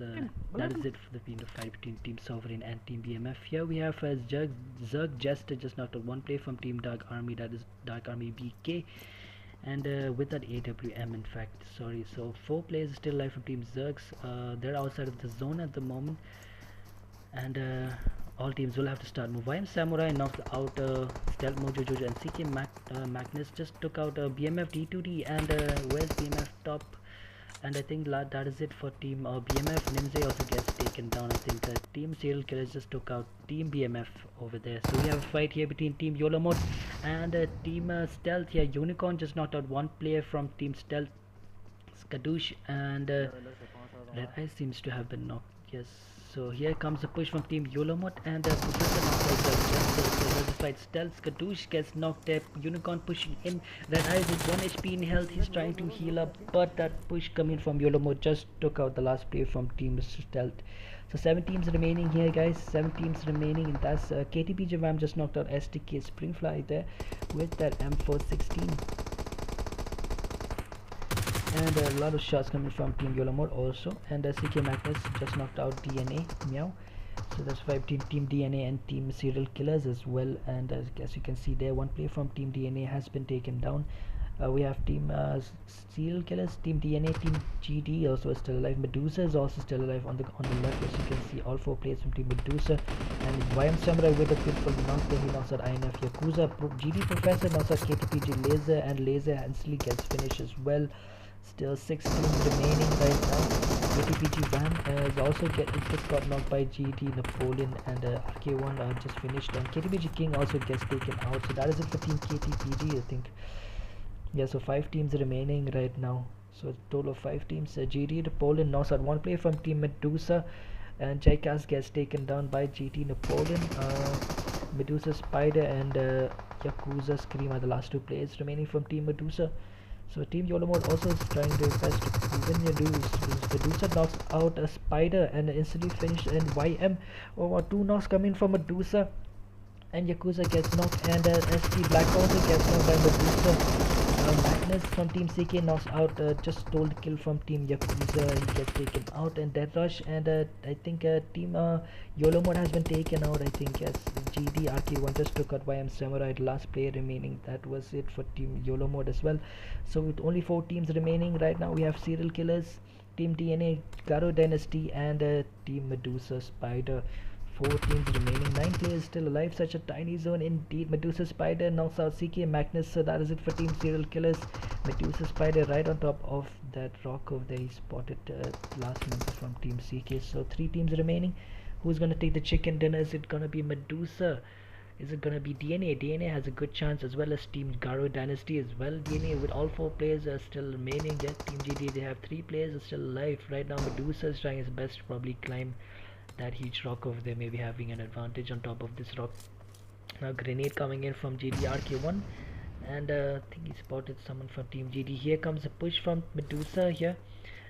that is it for the fight between Team Sovereign and Team BMF. Here we have Zerg Jester just knocked out one play from Team Dark Army, that is Dark Army BK, and with that AWM in fact, sorry. So 4 players still alive from Team Zergs. They're outside of the zone at the moment, and all teams will have to start move. YM Samurai knocked out Stealth Mojo Jojo, and CK Magnus just took out BMF D2D, and where's BMF top? And I think that is it for Team BMF. Nimze also gets taken down. I think Team Serial Killers just took out Team BMF over there. So we have a fight here between Team YOLO Mode and Team Stealth here. Unicorn just knocked out one player from Team Stealth, Skadoosh, and Red Eye seems to have been knocked. Yes. So here comes the push from Team YOLO Mode, and Professor knocks out fight. Stealth Skadoosh gets knocked up. Unicorn pushing in. Red Eyes with 1 HP in health. He's trying to heal up, but that push coming from YOLO Mode just took out the last player from Team Stealth. So 7 teams remaining here, guys. 7 teams remaining, and that's KTP Javam just knocked out STK Springfly there with that M416. And a lot of shots coming from Team YOLO Mode also, and CK Magnus just knocked out DNA Meow. So that's 5 Team DNA and Team Serial Killers as well. And as you can see there, one player from Team DNA has been taken down. We have Team Serial Killers, Team DNA, Team GD also is still alive. Medusa is also still alive on the left. As you can see, all 4 players from Team Medusa, and YM Samurai with a beautiful knock there. He knocks out INF Yakuza. GD Professor knocks out KTPG Laser, and Laser instantly gets finished as well. Still 6 teams remaining right now. KTPG Van is also just got knocked by GD Napoleon, and RK1 just finished, and KTPG King also gets taken out. So that is it for Team KTPG, I think. Yeah, so 5 teams remaining right now. So total of 5 teams. GD Napoleon knocks out one player from Team Medusa, and Jaikas gets taken down by GT Napoleon. Medusa Spider and Yakuza Scream are the last 2 players remaining from Team Medusa. So Team YOLO Mode also is trying their best to win your duels. Medusa knocks out a Spider and instantly finished, and YM 2 knocks coming from Medusa, and Yakuza gets knocked, and ST Black also gets knocked by Medusa. Magnus from Team CK knocks out, just stole the kill from Team Yakuza. He gets taken out, and Death Rush, and I think Team YOLO Mode has been taken out. I think yes, GD RK1 just took out YM Samurai, last player remaining. That was it for Team YOLO Mode as well. So with only 4 teams remaining right now, we have Serial Killers, Team DNA, Garo Dynasty, and Team Medusa Spider. 4 teams remaining, 9 players still alive. Such a tiny zone indeed. Medusa Spider knocks out CK Magnus. So that is it for Team Serial Killers. Medusa Spider right on top of that rock over there. He spotted last member from Team CK. So 3 teams remaining. Who's gonna take the chicken dinner? Is it gonna be Medusa? Is it gonna be DNA? DNA has a good chance, as well as Team Garo Dynasty as well. DNA with all 4 players are still remaining. Yet Team GD, they have 3 players are still alive right now. Medusa is trying his best to probably climb that huge rock over there, maybe having an advantage on top of this rock. Now grenade coming in from GDRK1, and I think he spotted someone from Team GD. Here comes a push from Medusa here.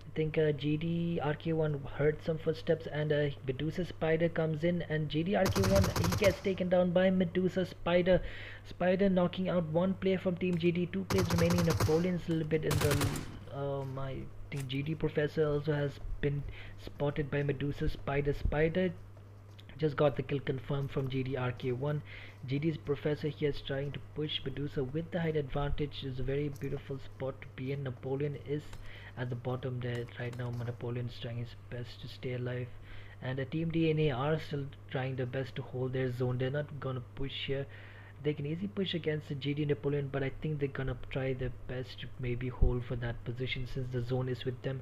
I think GD RK1 heard some footsteps, and Medusa Spider comes in, and GD RK1, he gets taken down by Medusa Spider. Spider knocking out one player from Team GD, two players remaining. Napoleon's a little bit in the my Team GD Professor also has been spotted by Medusa Spider. Spider just got the kill confirmed from GDRK1. GD's Professor here is trying to push Medusa with the height advantage. Is a very beautiful spot to be in. Napoleon is at the bottom there right now. Napoleon is trying his best to stay alive, and the Team DNA are still trying their best to hold their zone. They're not gonna push here. They can easily push against the GD Napoleon, but I think they're gonna try their best to maybe hold for that position since the zone is with them.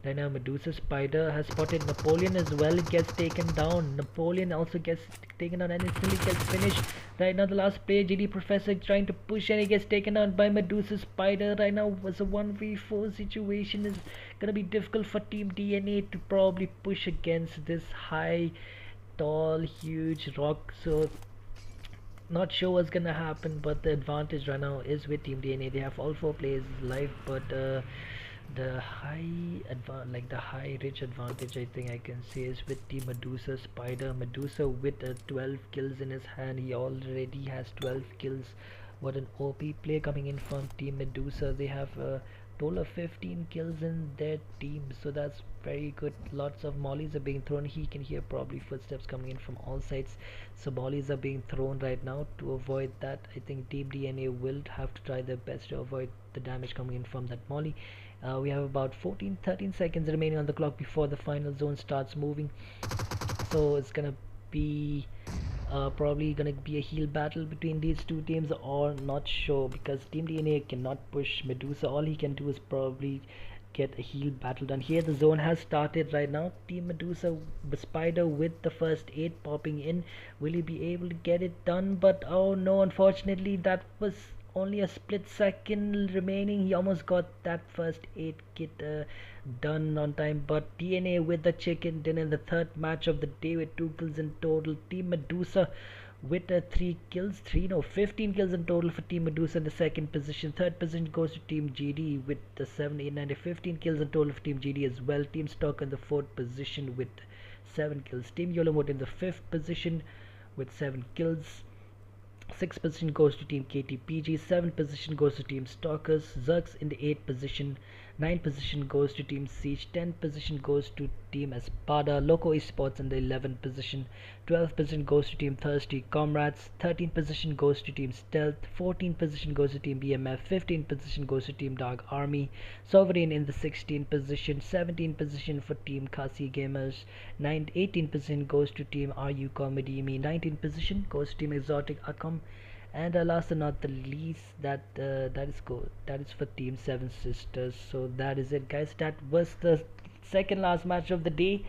Right now Medusa Spider has spotted Napoleon as well. It gets taken down. Napoleon also gets taken down and instantly gets finished. Right now the last player, GD Professor, trying to push, and he gets taken down by Medusa Spider. Right now was a 1v4 situation. Is gonna be difficult for Team DNA to probably push against this high, tall, huge rock. So not sure what's gonna happen, but the advantage right now is with Team DNA. They have all four players live, but the high rich advantage I think I can say is with Team Medusa Spider. Medusa with 12 kills in his hand. He already has 12 kills. What an OP play coming in from Team Medusa. They have a total of 15 kills in their team, so that's very good. Lots of mollies are being thrown. He can hear probably footsteps coming in from all sides, so mollies are being thrown right now. To avoid that, I think Team DNA will have to try their best to avoid the damage coming in from that molly. We have about 13 seconds remaining on the clock before the final zone starts moving, so it's gonna be probably gonna be a heal battle between these two teams, or not sure, because Team DNA cannot push Medusa. All he can do is probably get a heal battle done. Here the zone has started right now. Team Medusa Spider with the first aid popping in. Will he be able to get it done? But oh no, unfortunately that was only a split second remaining. He almost got that first aid kit done on time, but DNA with the chicken dinner, the third match of the day with 2 kills in total. Team Medusa with 15 kills in total for Team Medusa in the second position. Third position goes to Team GD with the 7, 8, 9, 15 kills in total for Team GD as well. Team Stock in the fourth position with 7 kills. Team Yolamot in the fifth position with 7 kills. 6th position goes to Team KTPG, 7th position goes to Team Stalkers, Zerks in the 8th position, 9th position goes to Team Siege, 10th position goes to Team Espada, Loco Esports in the 11th position, 12th position goes to Team Thirsty Comrades, 13th position goes to Team Stealth, 14th position goes to Team BMF, 15th position goes to Team Dark Army, Sovereign in the 16th position, 17th position for Team Kasi Gamers, 18th position goes to Team RU Comedy Me, 19th position goes to Team Exotic Akam, and last but not the least, that is for Team Seven Sisters. So that is it, guys. That was the second last match of the day.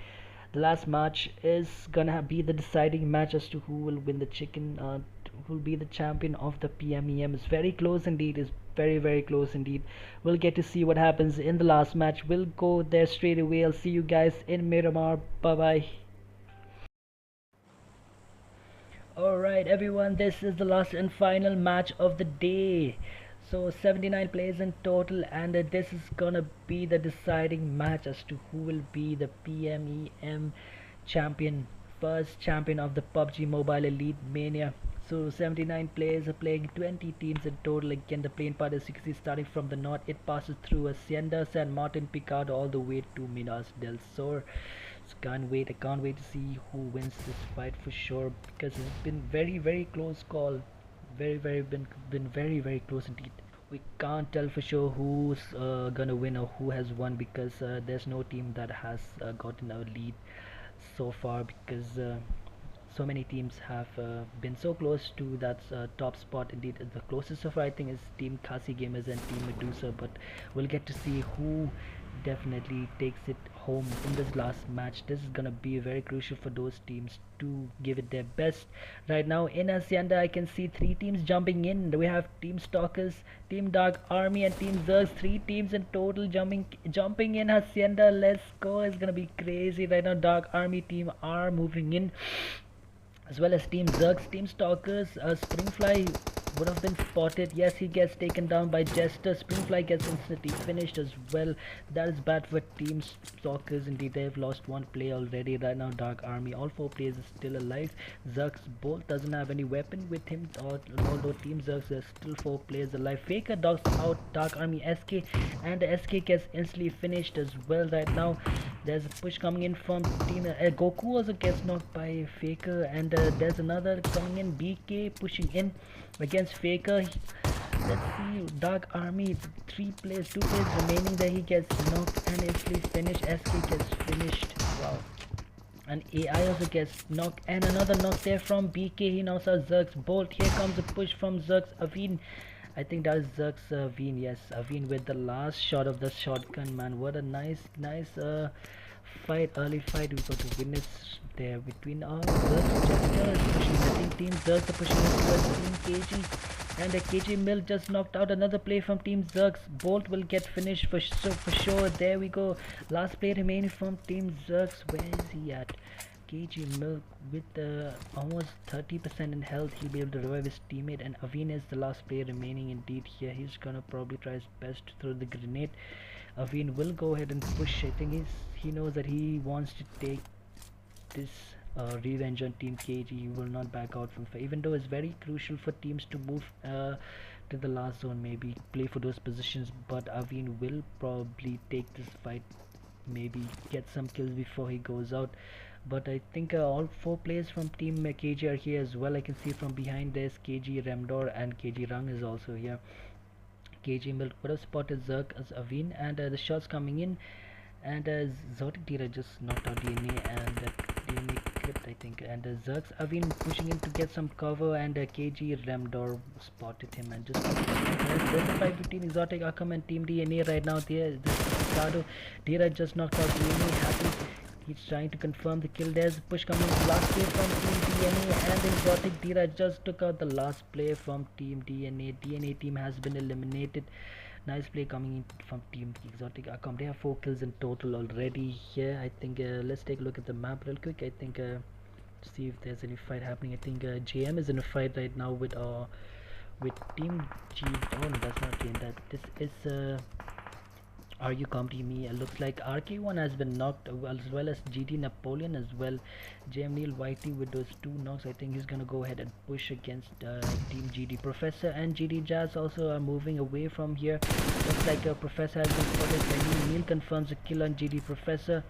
The last match is gonna be the deciding match as to who will win the chicken, who will be the champion of the PMEM. It's very close indeed. It's very close indeed. We'll get to see what happens in the last match. We'll go there straight away. I'll see you guys in Miramar. Bye bye. Alright everyone, this is the last and final match of the day. So 79 players in total, and this is gonna be the deciding match as to who will be the PMEM champion, first champion of the PUBG Mobile Elite Mania. So 79 players are playing, 20 teams in total. Again, the playing part is 60, starting from the north. It passes through Hacienda, San Martin, Picard, all the way to Minas del Sur. So I can't wait to see who wins this fight for sure, because it's been very close call. Been very close indeed. We can't tell for sure who's gonna win or who has won, because there's no team that has gotten a lead so far, because so many teams have been so close to that top spot. Indeed, the closest so far I think is Team Kasi Gamers and Team Medusa, but we'll get to see who definitely takes it home in this last match. This is gonna be very crucial for those teams to give it their best. Right now in Hacienda, I can see 3 teams jumping in. We have Team Stalkers, Team Dark Army, and Team Zergs. 3 teams in total jumping in Hacienda. Let's go. It's gonna be crazy right now. Dark Army team are moving in, as well as Team Zergs, Team Stalkers, Springfly would have been spotted. Yes, he gets taken down by Jester. Springfly gets instantly finished as well. That is bad for Team Stalkers. Indeed, they've lost one player already. Right now, Dark Army, all 4 players are still alive. Zerx Bolt doesn't have any weapon with him, although Team Zerx are still 4 players alive. Faker dogs out Dark Army SK, and the SK gets instantly finished as well. Right now, there's a push coming in from Team Goku also gets knocked by Faker, and there's another coming in. BK pushing in against Faker. Let's see, Dark Army, 2 players remaining there. He gets knocked and instantly finished. SK gets finished. Wow. And AI also gets knocked, and another knock there from BK. He knocks out Zerx Bolt. Here comes a push from Zerx Aveen. I think that is Zerx Aveen. Yes, Aveen with the last shot of the shotgun, man. What a nice fight, early fight we got to witness there between Zerx Jester is pushing. I think Team Zerx are pushing towards Team KG, and KG Mill just knocked out another play from Team Zerx. Bolt will get finished for sure. There we go. Last play remaining from Team Zerx. Where is he at? KG Milk with almost 30% in health. He'll be able to revive his teammate, and Aveen is the last player remaining indeed here. He's gonna probably try his best to throw the grenade. Aveen will go ahead and push. I think he knows that he wants to take this revenge on Team KG. He will not back out from even though it's very crucial for teams to move to the last zone, maybe play for those positions, but Aveen will probably take this fight, maybe get some kills before he goes out. But I think all 4 players from Team KG are here as well. I can see from behind there's KG Remdor, and KG Rang is also here. KG Milk would have spotted Zerk as Aveen, and the shots coming in, and Zotic Tira just knocked out DNA, and DNA clipped, I think, and Zerx Aveen pushing in to get some cover, and KG Remdor spotted him and just there's a fight between Exotic Akam and Team DNA right now. There, Ricardo Tira just knocked out DNA. Happy. He's trying to confirm the kill. There's a push coming. Last play from Team DNA, and Exotic Dira just took out the last play from Team DNA. DNA team has been eliminated. Nice play coming in from Team Exotic Akam. They have 4 kills in total already here. I think let's take a look at the map real quick. I think see if there's any fight happening. I think JM is in a fight right now with Team G. Oh no, that's not JM. This is Are you comedy me? Looks like RK1 has been knocked, as well as GD Napoleon as well. JM Neil Whitey with those 2 knocks. I think he's gonna go ahead and push against Team GD. Professor and GD Jazz also are moving away from here. Looks like Professor has been spotted. Neil confirms a kill on GD Professor.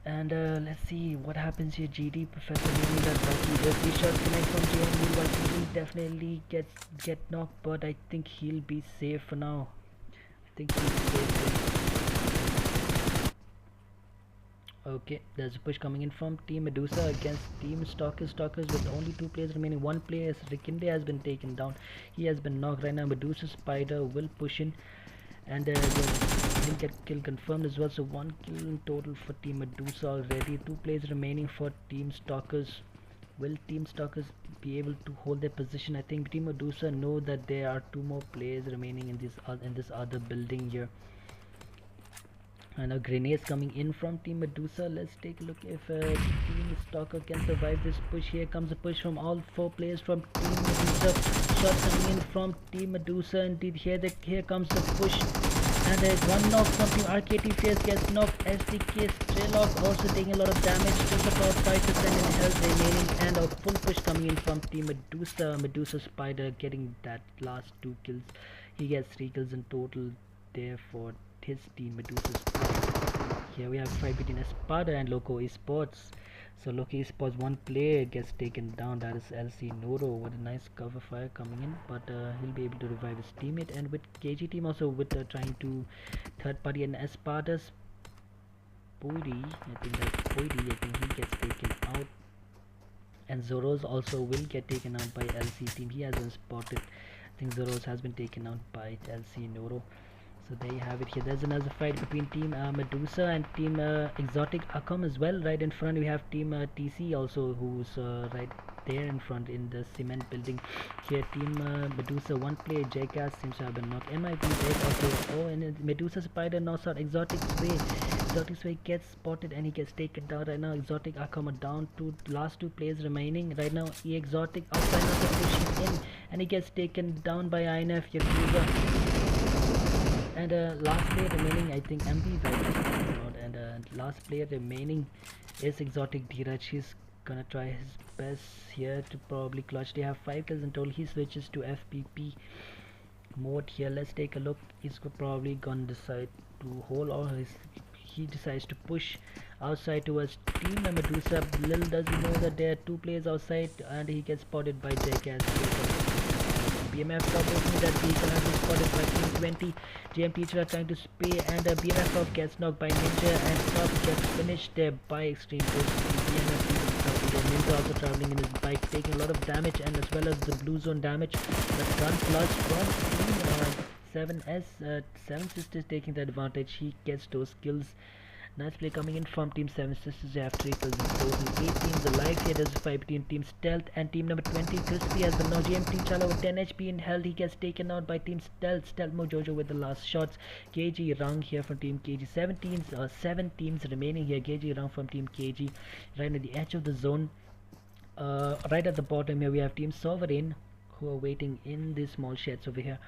And let's see what happens here. GD Professor moving that Whitey. If these shots connect from JM Neil Whitey, he definitely get knocked, but I think he'll be safe for now. Okay, there's a push coming in from Team Medusa against Team Stalkers with only 2 players remaining. 1 player, Vikendi, has been taken down. He has been knocked right now. Medusa Spider will push in, and didn't get kill confirmed as well, so 1 kill in total for Team Medusa already. 2 players remaining for Team Stalkers. Will Team Stalkers be able to hold their position? I think Team Medusa know that there are 2 more players remaining in this other building here. And grenades coming in from Team Medusa. Let's take a look if Team Stalker can survive this push. Here comes a push from all 4 players from Team Medusa. Shots coming in from Team Medusa. Indeed, here comes the push. And there's 1 knock from Team RKT Fierce gets knocked. SDK Strelok also taking a lot of damage, just about 5% in health remaining, and a full push coming in from Team Medusa. Medusa Spider getting that last 2 kills. He gets 3 kills in total there for his team, Medusa Spider. Here we have a fight between Espada and Loco Esports. So Loco Esports, 1 player gets taken down, that is LC Noro, with a nice cover fire coming in, but he'll be able to revive his teammate. And with KG team also with trying to third party, and Espada's Poiri, I think he gets taken out, and Zoros also will get taken out by LC team. He hasn't spotted. I think Zoros has been taken out by LC Noro. So there you have it. Here there's another fight between Team Medusa and Team Exotic Akam as well. Right in front we have Team TC also, who's right there in front in the cement building. Here Team Medusa, 1 player Jackass seems to have been knocked. MIP dead also. Oh, and Medusa Spider knocks out Exotic Sway. Exotic Sway gets spotted and he gets taken down right now. Exotic Akam are down to last 2 players remaining right now. Exotic outside pushing in, and he gets taken down by INF Yakuza. And last player remaining, I think MB is out, and last player remaining is Exotic Dheeraj. He's gonna try his best here to probably clutch. They have 5 kills in total. He switches to FPP mode here. Let's take a look. He's probably gonna decide to hold, or he decides to push outside towards team Medusa. Little does he know that there are 2 players outside, and he gets spotted by Jackass. BMF probably that he cannot be spotted by Team 20. JM Teacher are trying to spay, and BMF Top gets knocked by Ninja, and Top gets finished there by Extreme Force. Ninja also traveling in his bike, taking a lot of damage, and as well as the blue zone damage. But gun plus from Team 7S, 7 Sisters taking the advantage. He gets those kills. Nice play coming in from Team 7 Sisters. They have 3 kills in total. 8 teams alive here. There's a fight between Team Stealth and Team number 20. Crispy has the no GMT Chala with 10 HP in health. He gets taken out by Team Stealth. Stealth Mojojo with the last shots. KG Rang here from Team KG. 7 teams remaining here. KG Rang from Team KG. Right at the edge of the zone. Right at the bottom here we have Team Sovereign, who are waiting in these small sheds over here.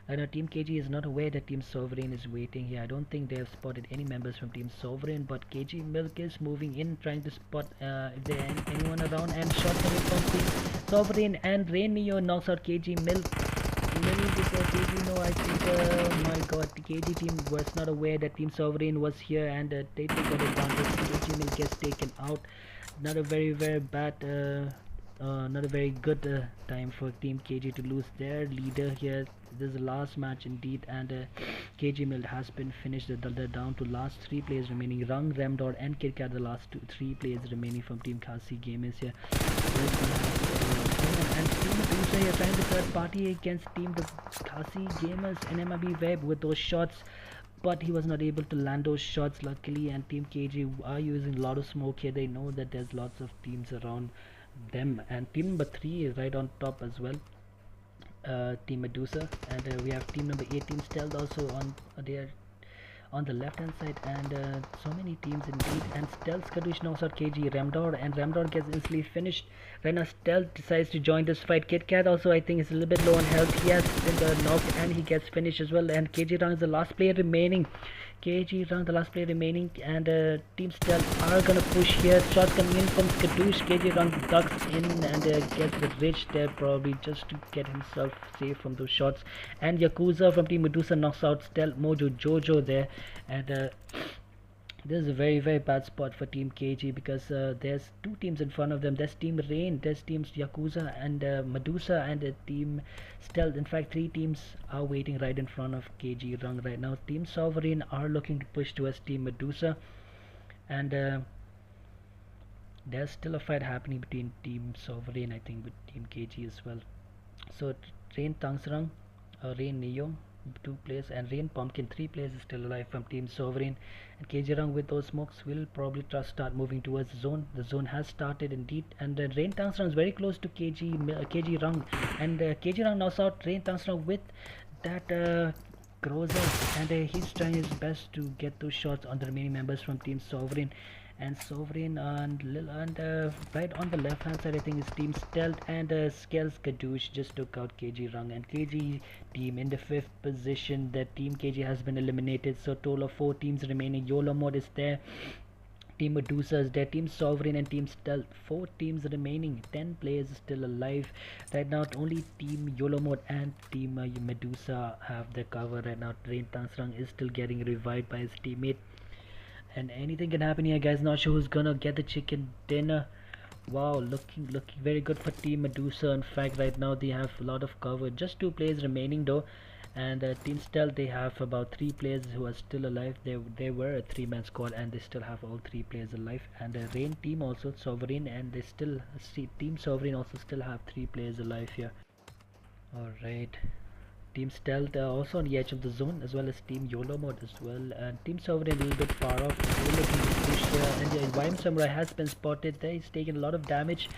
I know Team KG is not aware that Team Sovereign is waiting here. I don't think they have spotted any members from Team Sovereign, but KG Milk is moving in, trying to spot if there anyone around, and shot coming from Team Sovereign, and Rain Neo knocks out KG Milk. Little before KG, no, I think, my god, the KG team was not aware that Team Sovereign was here, and they took advantage. KG Milk gets taken out. Not a very bad not a very good time for Team KG to lose their leader here. This is the last match indeed, and KG Mill has been finished. They're down to last 3 players remaining. Rung, Remdor and KitKat, the last 3 players remaining from Team Khasi Gamers here. And Team Medusa here trying to third party against Team the Khasi Gamers and MIB Web with those shots, but he was not able to land those shots luckily, and Team KG are using a lot of smoke here. They know that there's lots of teams around them, and team number 3 is right on top as well, Team Medusa, and we have team number 18 Stealth also on there on the left hand side, and so many teams indeed. And Stealth Kadush knocks out KG Remdor, and Remdor gets instantly finished. Right now Stealth decides to join this fight. KitKat also, I think, is a little bit low on health. He has been knocked and he gets finished as well, and KG Rang is the last player remaining. KG Rang, the last player remaining, and Team Stealth are gonna push here. Shots coming in from Skadoosh. KG Rang ducks in and gets the ridge there, probably just to get himself safe from those shots. And Yakuza from Team Medusa knocks out Stealth Mojo Jojo there, and this is a very bad spot for Team KG, because there's 2 teams in front of them. There's Team Rain, there's Teams Yakuza and Medusa, and Team Stealth. In fact, 3 teams are waiting right in front of KG Rang right now. Team Sovereign are looking to push towards Team Medusa, and there's still a fight happening between Team Sovereign, I think, with Team KG as well. So Rain Tangsrang, Rain Neo, 2 players, and Rain Pumpkin, 3 players is still alive from Team Sovereign. And KG Rang with those smokes will probably start moving towards the zone. The zone has started indeed, and Rain Tangsrang is very close to KG Rang, and KG Rang knocks out Rain Tangsrang with that Groza, and he's trying his best to get those shots on the remaining members from Team Sovereign. And Sovereign and right on the left hand side, I think, is Team Stealth, and Skels Kadoosh just took out KG Rang, and KG team in the 5th position. The Team KG has been eliminated, so total of 4 teams remaining. YOLO mode is there, Team Medusa is there, Team Sovereign and Team Stealth. 4 teams remaining, 10 players still alive right now. Only Team YOLO mode and Team Medusa have the cover right now. Rain Tangsrang is still getting revived by his teammate, and anything can happen here, guys. Not sure who's gonna get the chicken dinner. Wow, looking very good for Team Medusa. In fact, right now they have a lot of cover. Just 2 players remaining though, and Team Stealth, they have about 3 players who are still alive. They were a 3-man squad, and they still have all 3 players alive. And Rain team also, Sovereign, and they still see Team Sovereign also still have 3 players alive here. Alright, Team Stealth also on the edge of the zone, as well as Team YOLO mode as well, and Team Sovereign a little bit far off. They're looking to push there, and Vime Samurai has been spotted there. He's taken a lot of damage.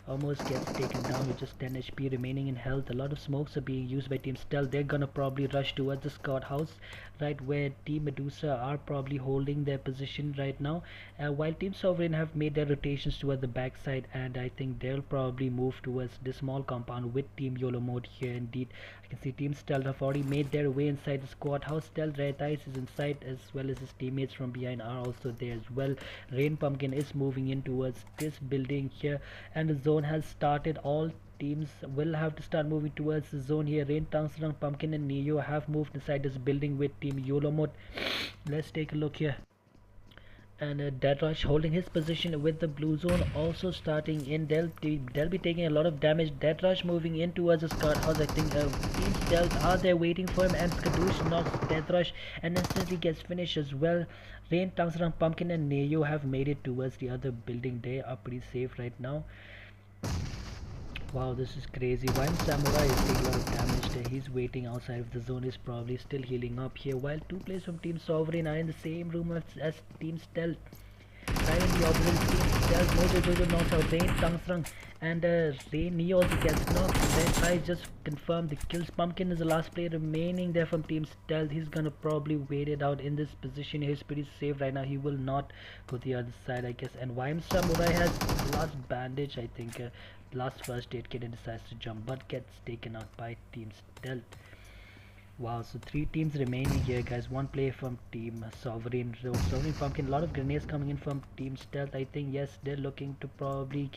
Almost gets taken down with just 10 HP remaining in health. A lot of smokes are being used by Team Stealth. They're gonna probably rush towards the scout house, right where Team Medusa are probably holding their position right now. While Team Sovereign have made their rotations towards the backside, and I think they'll probably move towards the small compound with Team YOLO mode here. Indeed, I can see Team Stealth have already made their way inside the squad house. Stealth Red Eyes is inside, as well as his teammates from behind are also there as well. Rain Pumpkin is moving in towards this building here, and the zone has started. All teams will have to start moving towards the zone here. Rain, Tangsrang, Pumpkin and Neo have moved inside this building with Team YOLO mode. Let's take a look here. And Dead Rush holding his position with the blue zone, also starting in. They'll be taking a lot of damage. Dead Rush moving in towards the scout house. I think Team Stealth are there waiting for him, and Skadoosh knocks Death Rush and instantly gets finished as well. Rain, Tangsrang, Pumpkin and Neo have made it towards the other building. They are pretty safe right now. Wow, this is crazy. Vime Samurai is taking a lot of damage there. He's waiting outside of the zone. He's probably still healing up here. While two players from Team Sovereign are in the same room as Team Stealth. Right in the opposite Team Stealth. Mojo Jojo knocks out Rain, Tangsrang, and Rain Neo also gets knocked. Then I just confirmed the kills. Pumpkin is the last player remaining there from Team Stealth. He's gonna probably wait it out in this position. He's pretty safe right now. He will not go to the other side, I guess. And Vime Samurai has the last bandage, I think. Last first aid kit and decides to jump, but gets taken out by Team Stealth. Wow, so 3 teams remaining here, guys. 1 player from Team Sovereign. So Sovereign Pumpkin, a lot of grenades coming in from Team Stealth. I think, yes, they're looking to probably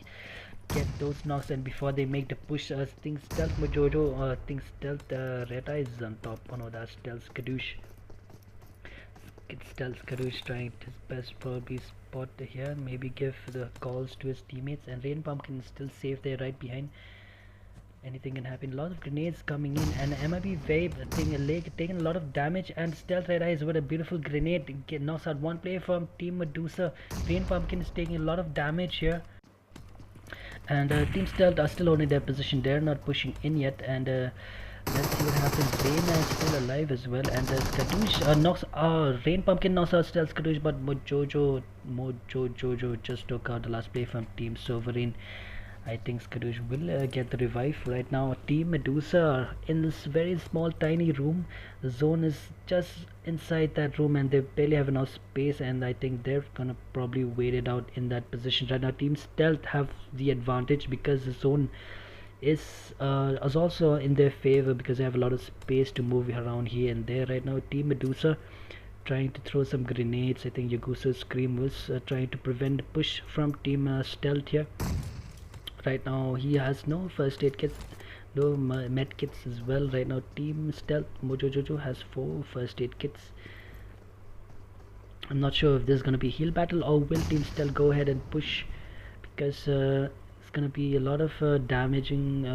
get those knocks, and before they make the push, think Stealth Mojojo, think Stealth Red Eyes is on top. Oh no, that's Stealth Skadoosh. Stealth Skadoosh trying his best, probably spot here, maybe give the calls to his teammates, and Rain Pumpkin is still safe there right behind. Anything can happen. A lot of grenades coming in, and MIB Vape taking a lot of damage, and Stealth Red Eyes with a beautiful grenade knocks out 1 player from Team Medusa. Rain Pumpkin is taking a lot of damage here, and Team Stealth are still holding their position. They're not pushing in yet, and let's see what happens. Rain is still alive as well, and Skadoosh knocks Rain Pumpkin knocks out Stealth Skadoosh, but Mojo Jojo just took out the last player from Team Sovereign. I think Skadoosh will get the revive right now. Team Medusa are in this very small tiny room. The zone is just inside that room, and they barely have enough space, and I think they're gonna probably wait it out in that position right now. Team Stealth have the advantage because the zone is also in their favor, because they have a lot of space to move around here and there right now. Team Medusa trying to throw some grenades. I think Yagusa's Scream was trying to prevent the push from Team Stealth here. Right now he has no first aid kits, no med kits as well. Right now Team Stealth Mojo Jojo has 4 first aid kits. I'm not sure if there's gonna be heal battle, or will Team Stealth go ahead and push, because it's gonna be a lot of damaging,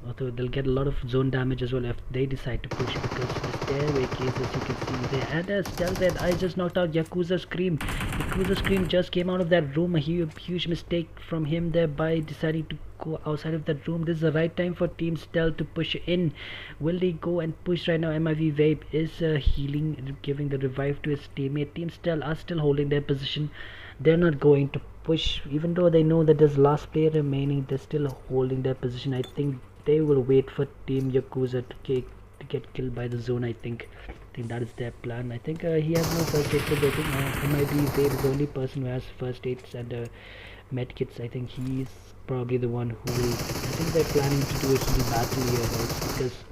although they'll get a lot of zone damage as well if they decide to push, because the stairway case, as you can see there. And Stealth Red I just knocked out Yakuza Scream. Yakuza Scream just came out of that room. A huge mistake from him there by deciding to go outside of that room. This is the right time for Team Stealth to push in. Will they go and push right now? MIV Vape is healing, giving the revive to his teammate. Team Stealth are still holding their position. They're not going to push, even though they know that there's last player remaining. They're still holding their position. I think they will wait for Team Yakuza to get killed by the zone. I think that is their plan. I think he has no first aid kit. I think MIB Vape is the only person who has first aids and med kits. I think he's probably the one who will. I think they're planning to do a heal battle here, right? Because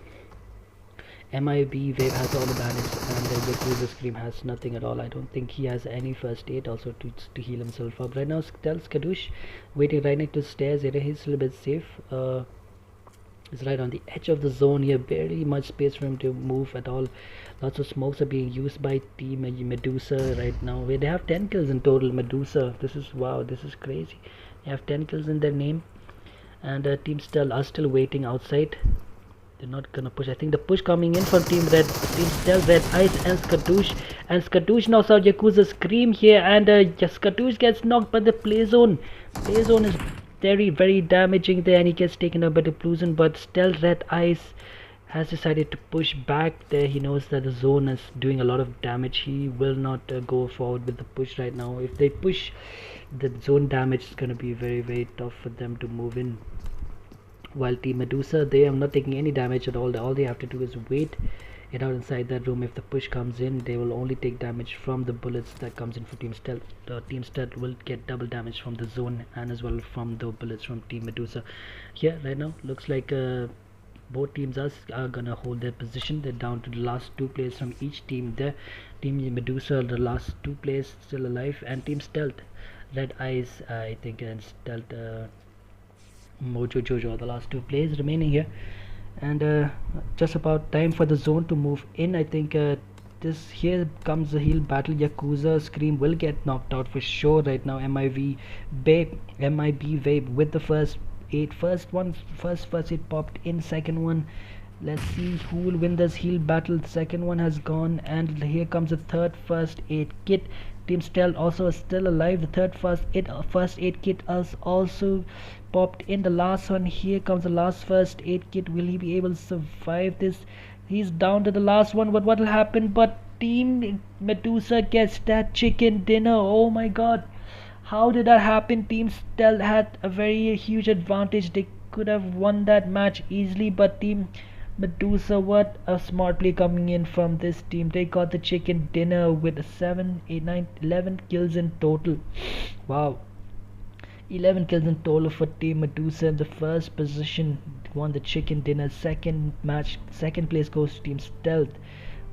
MIB Vape has all the bandage, and Yakuza Scream has nothing at all. I don't think he has any first aid also to heal himself up. Right now Stealth Skadoosh waiting right next to the stairs area. He's a little bit safe. It's right on the edge of the zone here. Very much space for him to move at all. Lots of smokes are being used by Team Medusa right now. Where they have 10 kills in total. Medusa, this is wow, this is crazy. They have 10 kills in their name, and Team Stealth are still waiting outside. They're not gonna push. I think the push coming in from Team Stealth Red Eyes and Skadoosh knocks out Yakuza Scream here, and Skadoosh gets knocked by the play zone. Play zone is very damaging there, and he gets taken out by the blue zone, but Stealth Red Eyes has decided to push back there. He knows that the zone is doing a lot of damage. He will not go forward with the push right now. If they push, the zone damage is going to be very tough for them to move in. While Team Medusa, they are not taking any damage at all they have to do is wait it out inside that room. If the push comes in, they will only take damage from the bullets that comes in for Team Stealth. Team Stealth will get double damage from the zone and as well from the bullets from Team Medusa. Here right now looks like both teams are gonna hold their position. They're down to the last two players from each team there. Team Medusa, the last two players still alive, and Team Stealth, Red Eyes, I think, and Stealth, Mojo Jojo are the last two players remaining here. And just about time for the zone to move in. I think this here comes the heal battle. Yakuza Scream will get knocked out for sure right now. MIB Vape with the first aid. First aid popped in. Second one, let's see who will win this heal battle. The second one has gone, and here comes the third first aid kit. Team Stealth also is still alive. The third first aid kit is also popped in. The last one, here comes the last first aid kit. Will he be able to survive this? He's down to the last one, but what will happen? But Team Medusa gets that chicken dinner. Oh my god, how did that happen? Team Stealth had a very huge advantage. They could have won that match easily, but Team Medusa, what a smart play coming in from this team. They got the chicken dinner with 7, 8, 9, 11 kills in total. Wow, 11 kills in total for Team Medusa. In the first position won the chicken dinner. Second place goes to Team Stealth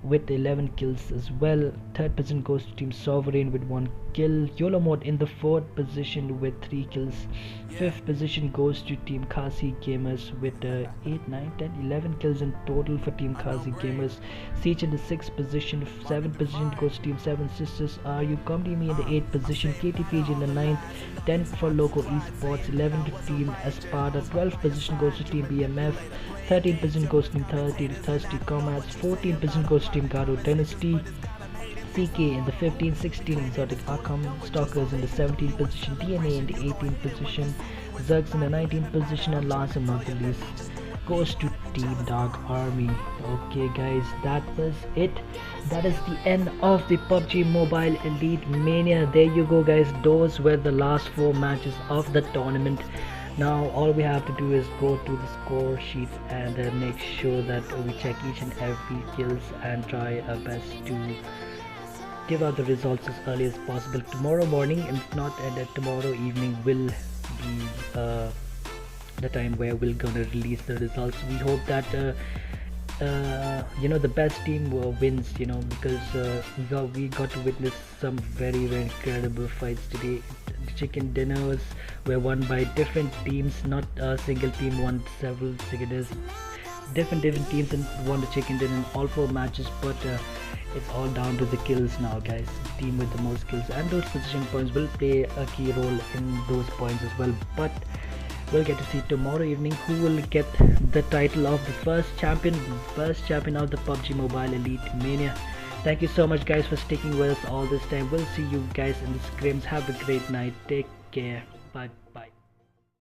with 11 kills as well. Third position goes to Team Sovereign with 1 kill. YOLO Mode in the fourth position with 3 kills. Fifth position goes to Team Kasi Gamers with 8, 9, 10, 11 kills in total for Team Kasi Gamers. Siege in the sixth position. Seventh position goes to Team Seven Sisters. You Comedy Me in the eighth position. KTPG in the ninth. 10th for Loco Esports. 11th to Team Espada. 12th position goes to Team BMF. 13th position goes to Team Thirsty Comrades. 14th position goes to Team Garo Dynasty. CK in the 15th, 16th, Exotic Arkham Stalkers in the 17th position, DNA in the 18th position, Zergs in the 19th position, and last but not the least goes to Team Dark Army. Okay guys, that was it. That is the end of the PUBG Mobile Elite Mania. There you go guys, those were the last 4 matches of the tournament. Now all we have to do is go to the score sheet and make sure that we check each and every kills and try our best to give out the results as early as possible. Tomorrow morning, if not, and tomorrow evening will be the time where we're gonna release the results. We hope that the best team wins, because we got to witness some very incredible fights today. The chicken dinners were won by different teams, not a single team won several different teams and won the chicken dinner in all 4 matches, but it's all down to the kills now guys. The team with the most kills and those position points will play a key role in those points as well, but we'll get to see tomorrow evening who will get the title of the first champion of the PUBG Mobile Elite Mania. Thank you so much guys for sticking with us all this time. We'll see you guys in the scrims. Have a great night. Take care. Bye.